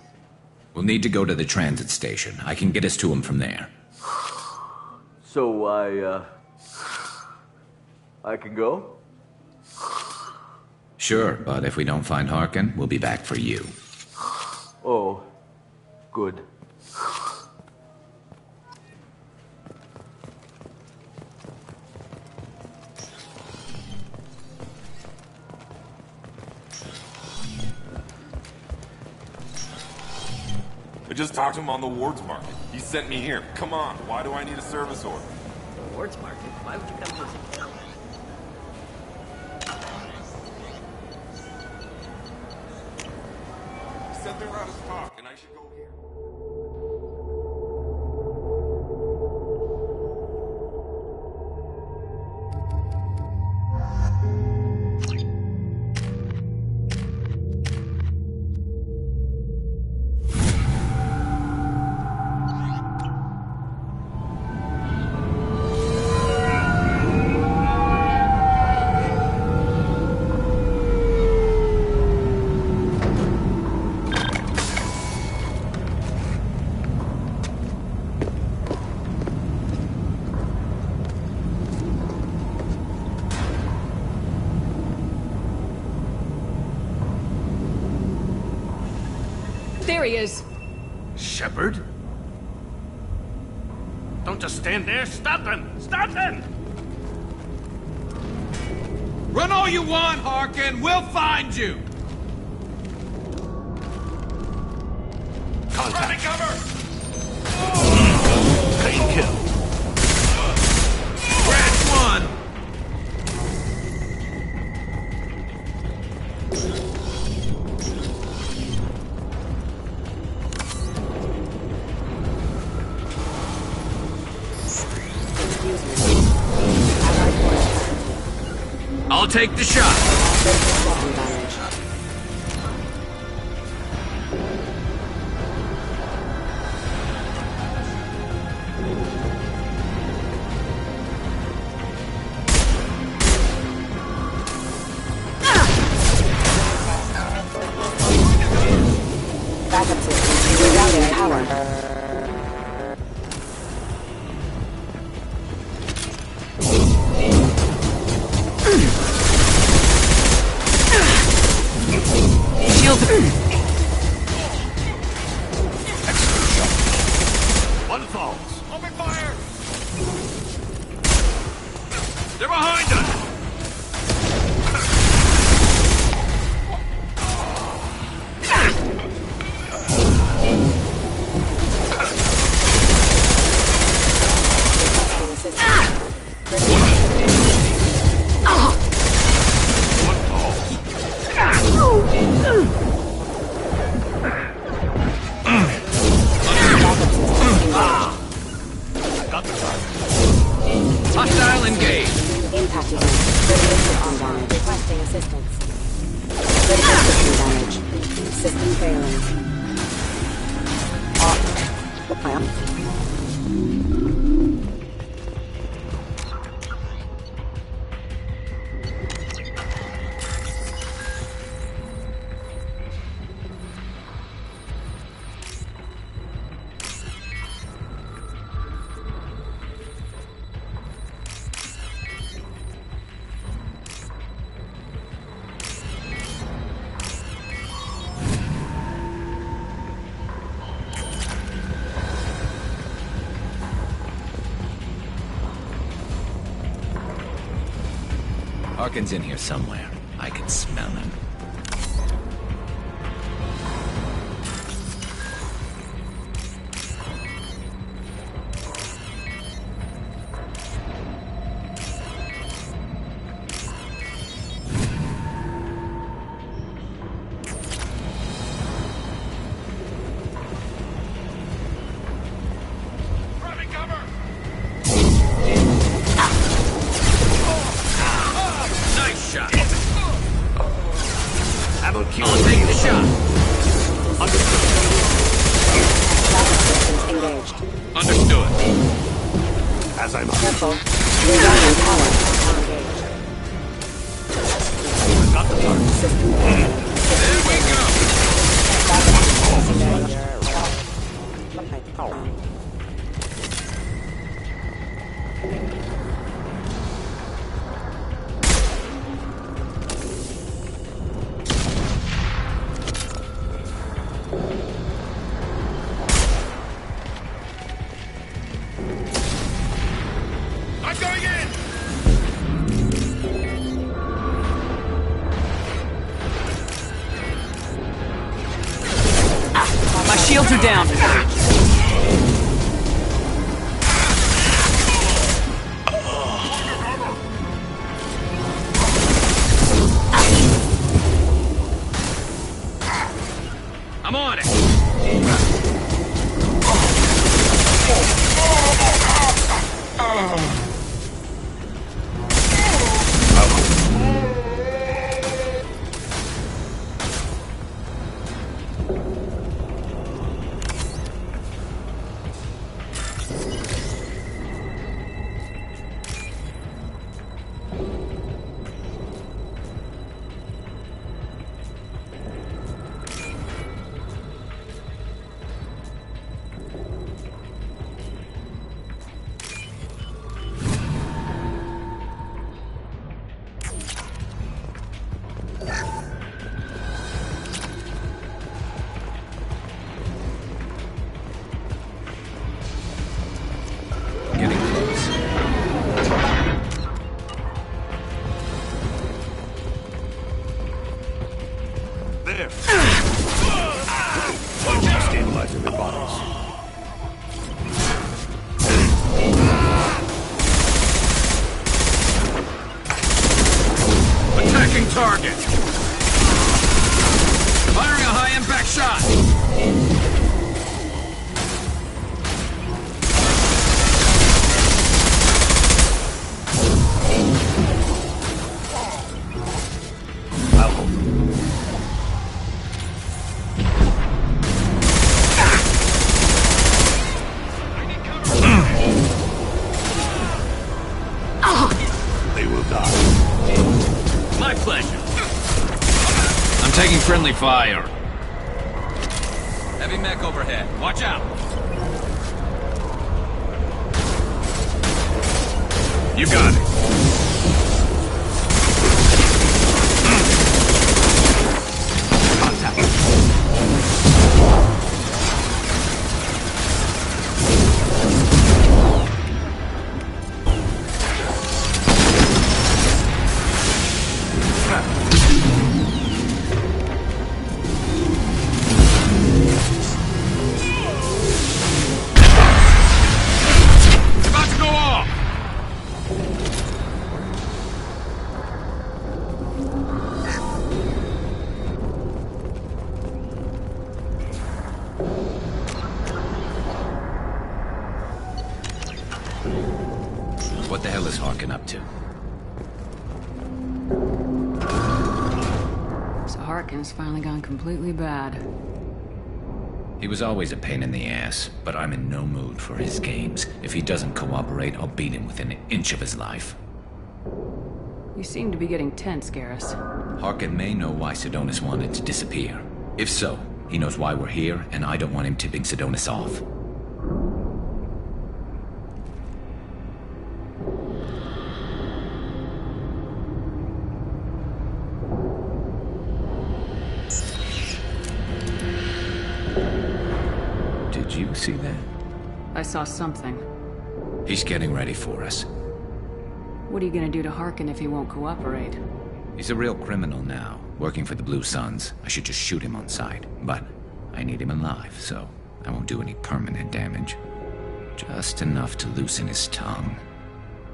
We'll need to go to the transit station. I can get us to him from there. So, I can go? Sure, but if we don't find Harkin, we'll be back for you. Oh, good. I just talked to him on the Wards Market. He sent me here. Come on, why do I need a service order? The Wards Market? Why would you come visit? He said they're out of stock and I should go here. There he is. Shepard? Don't just stand there. Stop them! Stop them! Run all you want, Harkin. We'll find you. Contact. Cover! Clean kill. Scratch one. I'll take the shot. Backup system rerouting power. One falls. Open fire! They're behind us! Got the target. Hostile engaged. Impact event. Critical arm damage. Requesting assistance. Critical system damage. System failing. Harkin's in here somewhere. I can smell him. Shields are down. I'm on it. Stabilizing their bodies. Attacking target. Firing a high-impact shot. Taking friendly fire. Heavy mech overhead. Watch out. You got it. Contact. Harkin up to? So Harkin's finally gone completely bad. He was always a pain in the ass, but I'm in no mood for his games. If he doesn't cooperate, I'll beat him within an inch of his life. You seem to be getting tense, Garrus. Harkin may know why Sidonis wanted to disappear. If so, he knows why we're here, and I don't want him tipping Sidonis off. Did you see that? I saw something. He's getting ready for us. What are you gonna do to Harkin if he won't cooperate? He's a real criminal now, working for the Blue Suns. I should just shoot him on sight, but I need him alive, so I won't do any permanent damage. Just enough to loosen his tongue.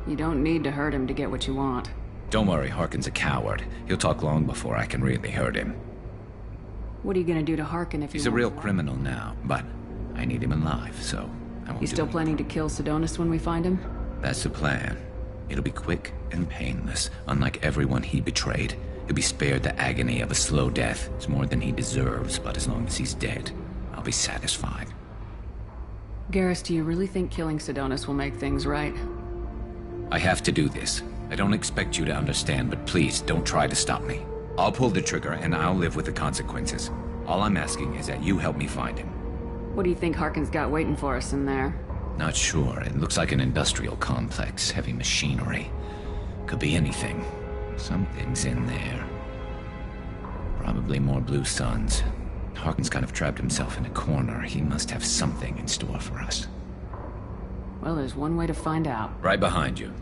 You don't need to hurt him to get what you want. Don't worry, Harkin's a coward. He'll talk long before I can really hurt him. What are you gonna do to Harkin if He's a real criminal now, but I need him alive, so I won't You still planning to kill Sidonis when we find him? That's the plan. It'll be quick and painless, unlike everyone he betrayed. He'll be spared the agony of a slow death. It's more than he deserves, but as long as he's dead, I'll be satisfied. Garrus, do you really think killing Sidonis will make things right? I have to do this. I don't expect you to understand, but please don't try to stop me. I'll pull the trigger and I'll live with the consequences. All I'm asking is that you help me find him. What do you think Harkin's got waiting for us in there? Not sure. It looks like an industrial complex, heavy machinery. Could be anything. Something's in there. Probably more Blue Suns. Harkin's kind of trapped himself in a corner. He must have something in store for us. Well, there's one way to find out. Right behind you.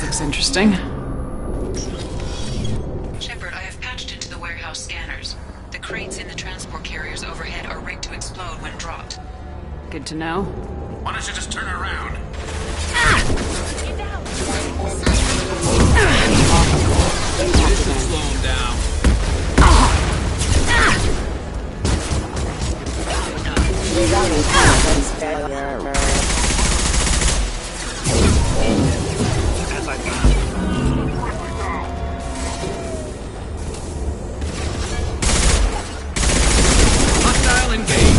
Looks interesting. Shepard, I have patched into the warehouse scanners. The crates in the transport carriers overhead are rigged to explode when dropped. Good to know. Why don't you just turn around? This will slow him down. Hostile engaged.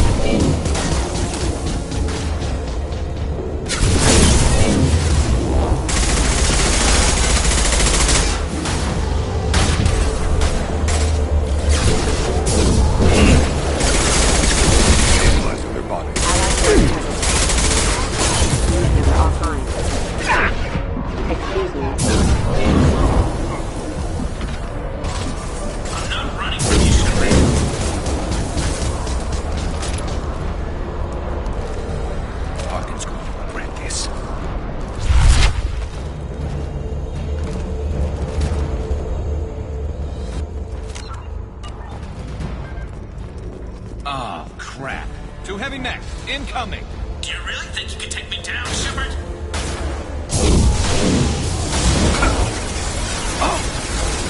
Oh, crap. Two heavy mechs, incoming. Do you really think you can take me down, Shepard?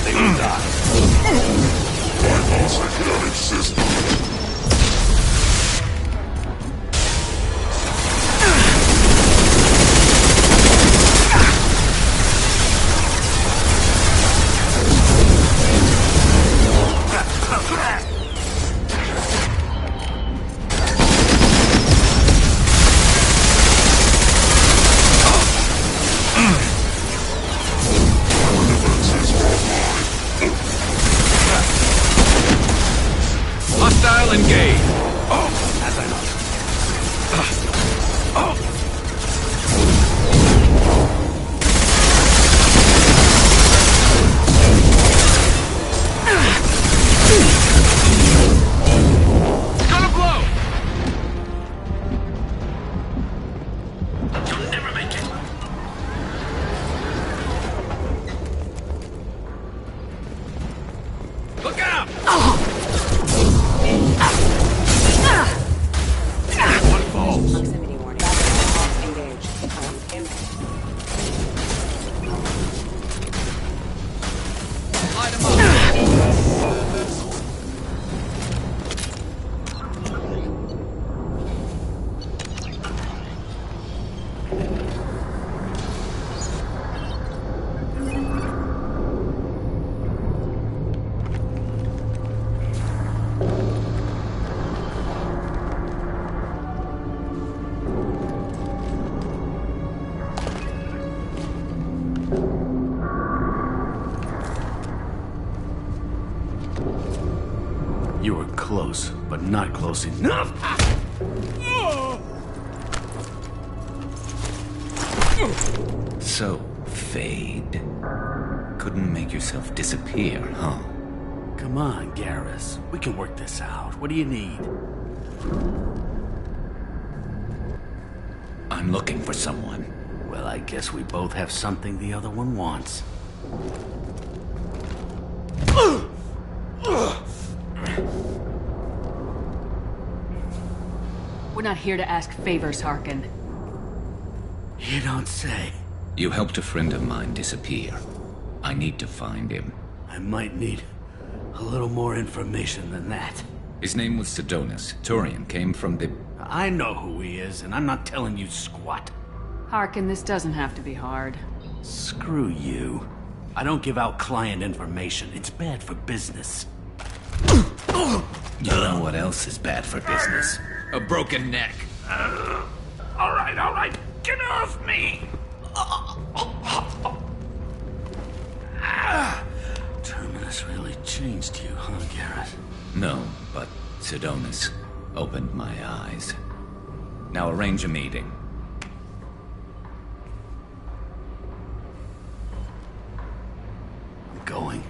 They will die. My psychiatric system. Hostile You were close, but not close enough. So, Fade. Couldn't make yourself disappear, huh? Come on, Garrus. We can work this out. What do you need? I'm looking for someone. Well, I guess we both have something the other one wants. We're not here to ask favors, Harkin. You don't say. You helped a friend of mine disappear. I need to find him. I might need a little more information than that. His name was Sidonus. Turian came from the... I know who he is, and I'm not telling you squat. Harkin, this doesn't have to be hard. Screw you. I don't give out client information. It's bad for business. You know what else is bad for business? A broken neck. All right. Get off me! Terminus really changed you, huh, Garrus? No, but Sidonus opened my eyes. Now arrange a meeting. I'm going.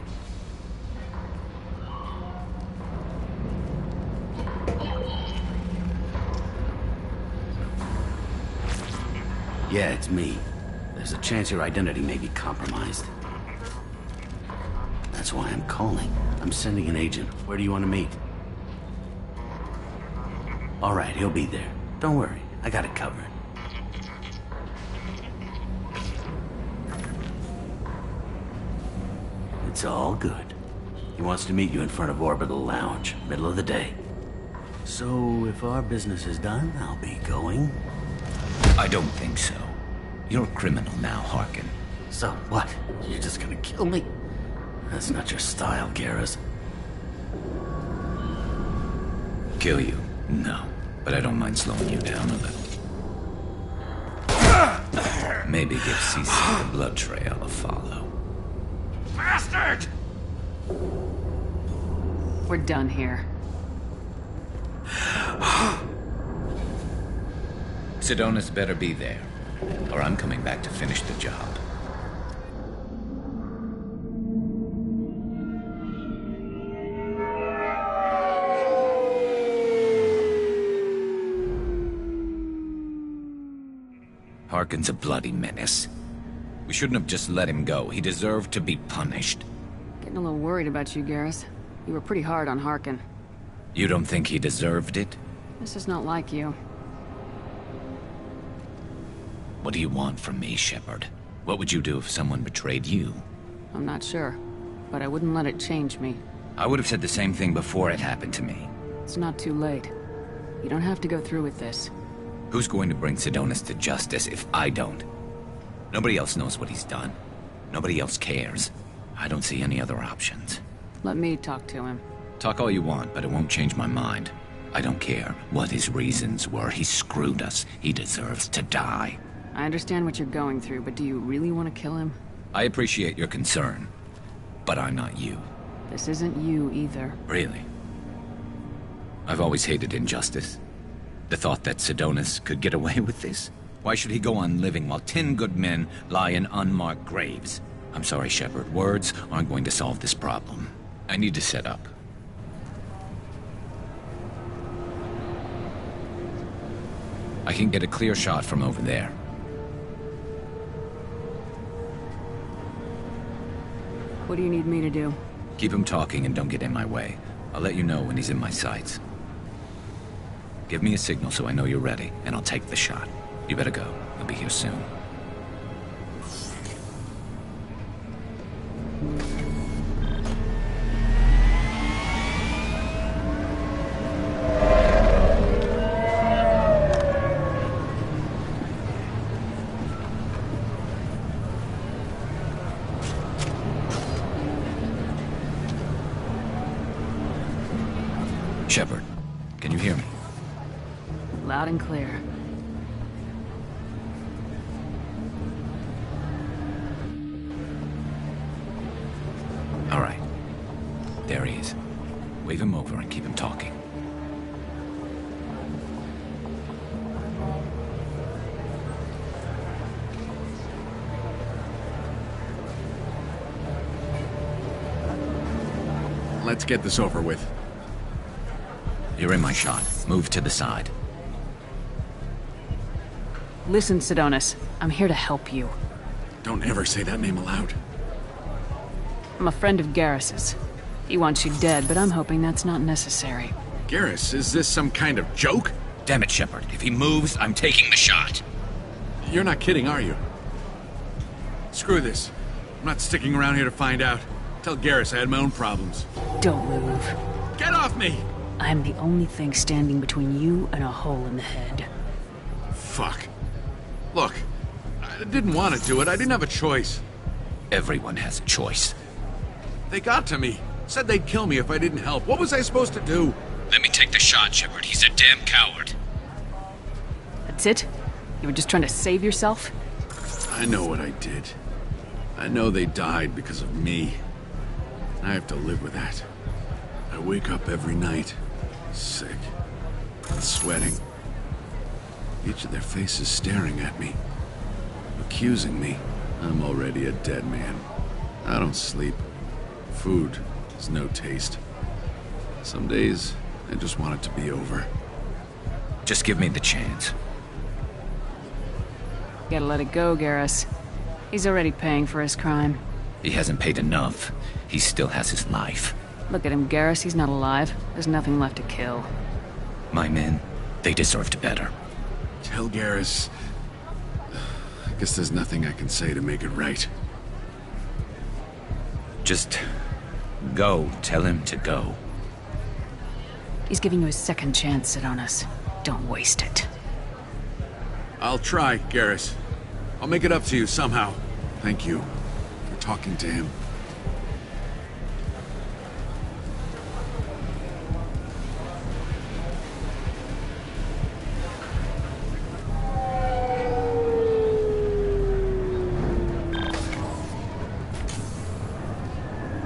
Yeah, it's me. There's a chance your identity may be compromised. That's why I'm calling. I'm sending an agent. Where do you want to meet? All right, he'll be there. Don't worry, I got it covered. It's all good. He wants to meet you in front of Orbital Lounge, middle of the day. So, if our business is done, I'll be going. I don't think so. You're a criminal now, Harkin. So what? You're just gonna kill me? That's not your style, Garrus. Kill you? No. But I don't mind slowing you down a little. Maybe give CC the blood trail a follow. Bastard! We're done here. Sidonus better be there, or I'm coming back to finish the job. Harkin's a bloody menace. We shouldn't have just let him go. He deserved to be punished. Getting a little worried about you, Garrus. You were pretty hard on Harkin. You don't think he deserved it? This is not like you. What do you want from me, Shepard? What would you do if someone betrayed you? I'm not sure, but I wouldn't let it change me. I would have said the same thing before it happened to me. It's not too late. You don't have to go through with this. Who's going to bring Sidonus to justice if I don't? Nobody else knows what he's done. Nobody else cares. I don't see any other options. Let me talk to him. Talk all you want, but it won't change my mind. I don't care what his reasons were. He screwed us. He deserves to die. I understand what you're going through, but do you really want to kill him? I appreciate your concern, but I'm not you. This isn't you either. Really? I've always hated injustice. The thought that Sidonus could get away with this? Why should he go on living while 10 good men lie in unmarked graves? I'm sorry, Shepard. Words aren't going to solve this problem. I need to set up. I can get a clear shot from over there. What do you need me to do? Keep him talking and don't get in my way. I'll let you know when he's in my sights. Give me a signal so I know you're ready, and I'll take the shot. You better go. He'll be here soon. Shepard, can you hear me? Loud and clear. All right. There he is. Wave him over and keep him talking. Let's get this over with. You're in my shot. Move to the side. Listen, Sidonis. I'm here to help you. Don't ever say that name aloud. I'm a friend of Garrus's. He wants you dead, but I'm hoping that's not necessary. Garrus, is this some kind of joke? Damn it, Shepard. If he moves, I'm taking the shot. You're not kidding, are you? Screw this. I'm not sticking around here to find out. Tell Garrus I had my own problems. Don't move. Get off me! I'm the only thing standing between you and a hole in the head. Fuck. Look, I didn't want to do it. I didn't have a choice. Everyone has a choice. They got to me. Said they'd kill me if I didn't help. What was I supposed to do? Let me take the shot, Shepard. He's a damn coward. That's it? You were just trying to save yourself? I know what I did. I know they died because of me. I have to live with that. I wake up every night, sick, and sweating. Each of their faces staring at me, accusing me. I'm already a dead man. I don't sleep. Food has no taste. Some days, I just want it to be over. Just give me the chance. Gotta let it go, Garrus. He's already paying for his crime. He hasn't paid enough. He still has his life. Look at him, Garrus. He's not alive. There's nothing left to kill. My men, they deserved better. Tell Garrus... I guess there's nothing I can say to make it right. Just... go. Tell him to go. He's giving you a second chance, Sidonis. Don't waste it. I'll try, Garrus. I'll make it up to you somehow. Thank you for talking to him.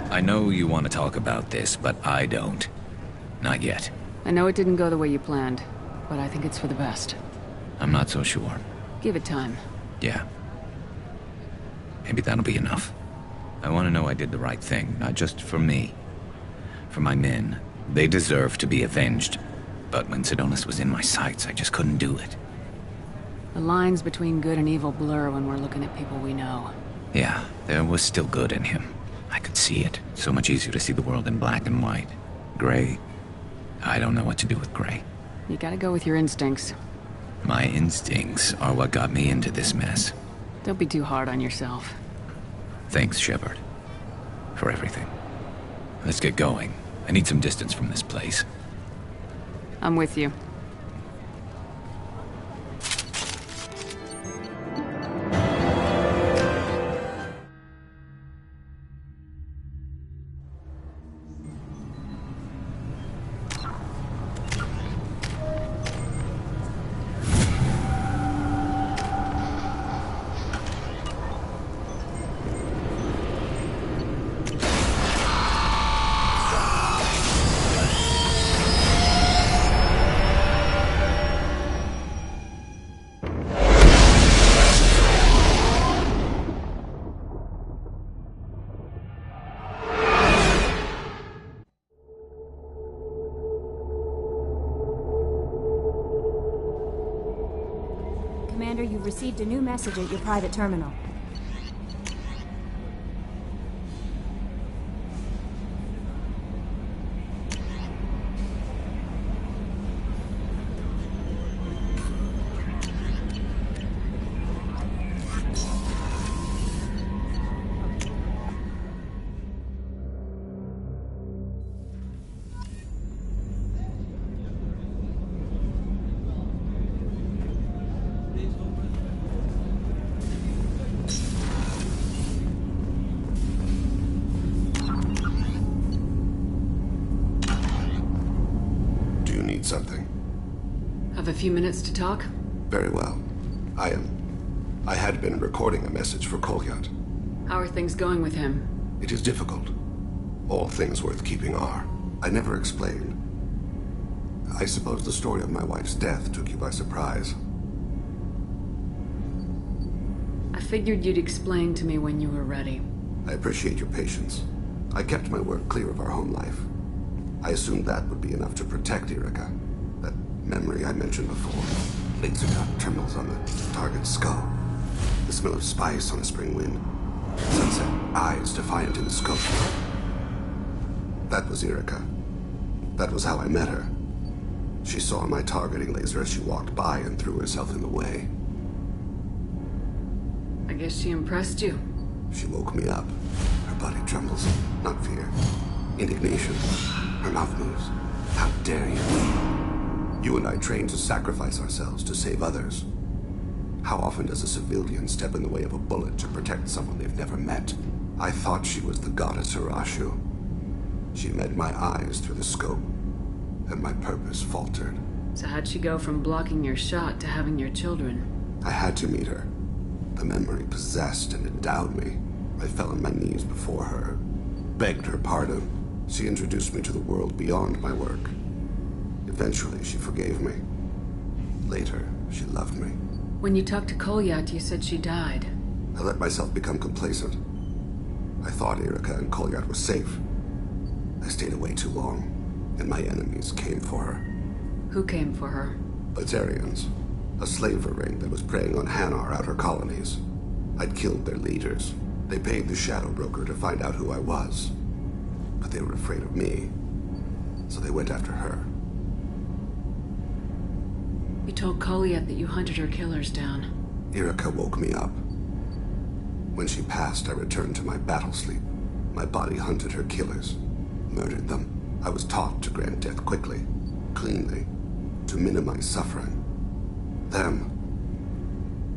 I know you want to talk about this, but I don't. Not yet. I know it didn't go the way you planned, but I think it's for the best. I'm not so sure. Give it time. Yeah. Maybe that'll be enough. I want to know I did the right thing, not just for me. For my men. They deserve to be avenged. But when Sidonis was in my sights, I just couldn't do it. The lines between good and evil blur when we're looking at people we know. Yeah, there was still good in him. I could see it. So much easier to see the world in black and white. Gray? I don't know what to do with gray. You gotta go with your instincts. My instincts are what got me into this mess. Don't be too hard on yourself. Thanks, Shepard. For everything. Let's get going. I need some distance from this place. I'm with you. Commander, you've received a new message at your private terminal. Something. Have a few minutes to talk? Very well. I had been recording a message for Kolyat. How are things going with him? It is difficult. All things worth keeping are. I never explained. I suppose the story of my wife's death took you by surprise. I figured you'd explain to me when you were ready. I appreciate your patience. I kept my work clear of our home life. I assumed that would be enough to protect Erica. That memory I mentioned before. Laser gun trembles on the target's skull. The smell of spice on a spring wind. Sunset eyes defiant in the scope. That was Erica. That was how I met her. She saw my targeting laser as she walked by and threw herself in the way. I guess she impressed you. She woke me up. Her body trembles. Not fear. Indignation. Her mouth moves. How dare you? You and I trained to sacrifice ourselves to save others. How often does a civilian step in the way of a bullet to protect someone they've never met? I thought she was the goddess Arashu. She met my eyes through the scope, and my purpose faltered. So how'd she go from blocking your shot to having your children? I had to meet her. The memory possessed and endowed me. I fell on my knees before her, begged her pardon. She introduced me to the world beyond my work. Eventually, she forgave me. Later, she loved me. When you talked to Kolyat, you said she died. I let myself become complacent. I thought Erica and Kolyat were safe. I stayed away too long, and my enemies came for her. Who came for her? Batarians. A slaver ring that was preying on Hanar outer colonies. I'd killed their leaders. They paid the Shadow Broker to find out who I was. But they were afraid of me, so they went after her. You told Kolyat that you hunted her killers down. Erica woke me up. When she passed, I returned to my battle sleep. My body hunted her killers, murdered them. I was taught to grant death quickly, cleanly, to minimize suffering.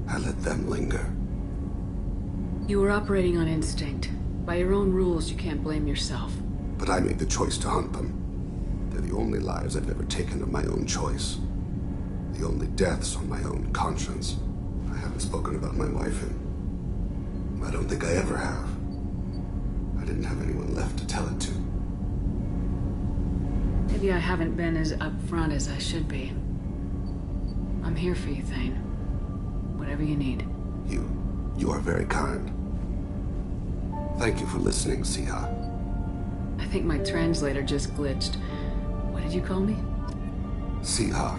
I let them linger. You were operating on instinct. By your own rules, you can't blame yourself. But I made the choice to hunt them. They're the only lives I've ever taken of my own choice. The only deaths on my own conscience. I haven't spoken about my wife in... I don't think I ever have. I didn't have anyone left to tell it to. Maybe I haven't been as upfront as I should be. I'm here for you, Thane. Whatever you need. You are very kind. Thank you for listening, Siha. I think my translator just glitched. What did you call me? Siha.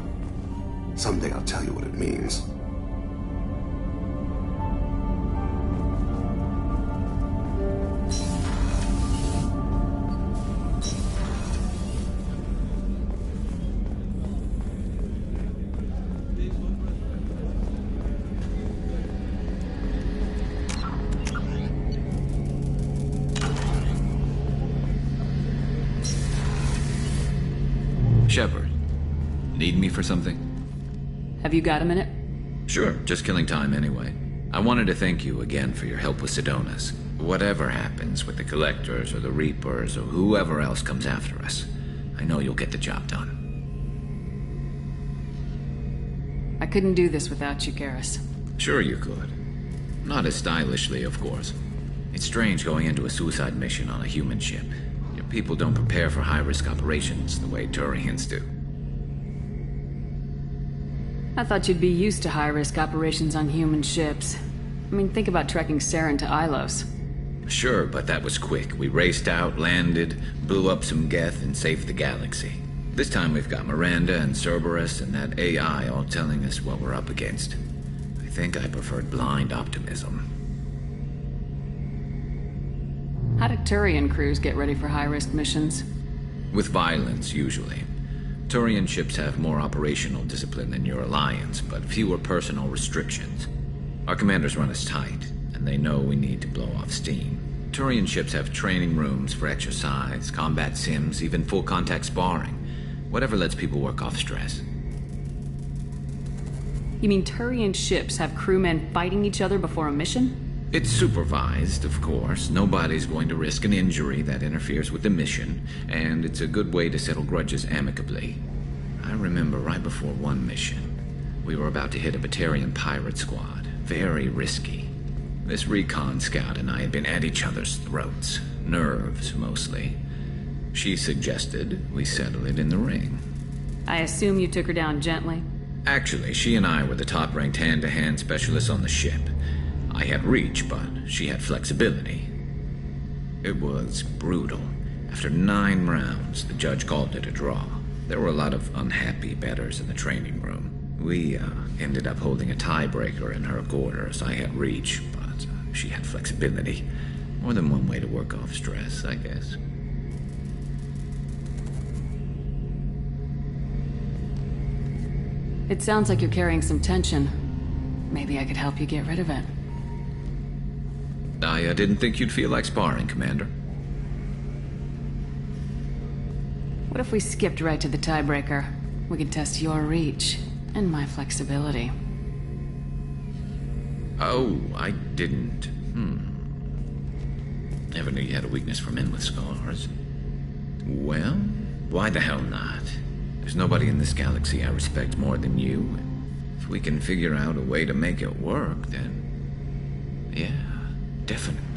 Someday I'll tell you what it means. Shepard, need me for something? Have you got a minute? Sure, just killing time anyway. I wanted to thank you again for your help with Sedona's. Whatever happens with the Collectors or the Reapers or whoever else comes after us, I know you'll get the job done. I couldn't do this without you, Garrus. Sure you could. Not as stylishly, of course. It's strange going into a suicide mission on a human ship. Your people don't prepare for high-risk operations the way Turians do. I thought you'd be used to high-risk operations on human ships. I mean, think about trekking Saren to Ilos. Sure, but that was quick. We raced out, landed, blew up some Geth, and saved the galaxy. This time we've got Miranda and Cerberus and that AI all telling us what we're up against. I think I preferred blind optimism. How do Turian crews get ready for high-risk missions? With violence, usually. Turian ships have more operational discipline than your alliance, but fewer personal restrictions. Our commanders run us tight, and they know we need to blow off steam. Turian ships have training rooms for exercise, combat sims, even full-contact sparring. Whatever lets people work off stress. You mean Turian ships have crewmen fighting each other before a mission? It's supervised, of course. Nobody's going to risk an injury that interferes with the mission, and it's a good way to settle grudges amicably. I remember right before one mission, we were about to hit a Batarian pirate squad. Very risky. This recon scout and I had been at each other's throats. Nerves, mostly. She suggested we settle it in the ring. I assume you took her down gently? Actually, she and I were the top-ranked hand-to-hand specialists on the ship. I had reach, but she had flexibility. It was brutal. After 9 rounds, the judge called it a draw. There were a lot of unhappy bettors in the training room. We ended up holding a tiebreaker in her quarters. I had reach, but she had flexibility. More than one way to work off stress, I guess. It sounds like you're carrying some tension. Maybe I could help you get rid of it. I didn't think you'd feel like sparring, Commander. What if we skipped right to the tiebreaker? We could test your reach and my flexibility. Oh, I didn't. Never knew you had a weakness for men with scars. Well, why the hell not? There's nobody in this galaxy I respect more than you. If we can figure out a way to make it work, then... yeah, definitely.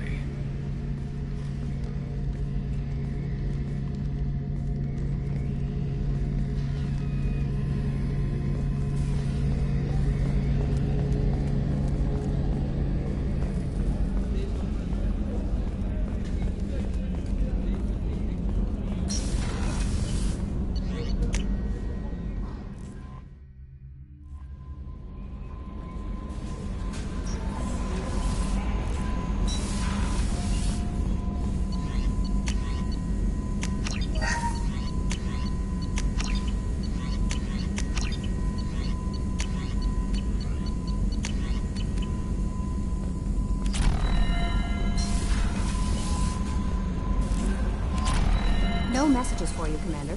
No messages for you, Commander.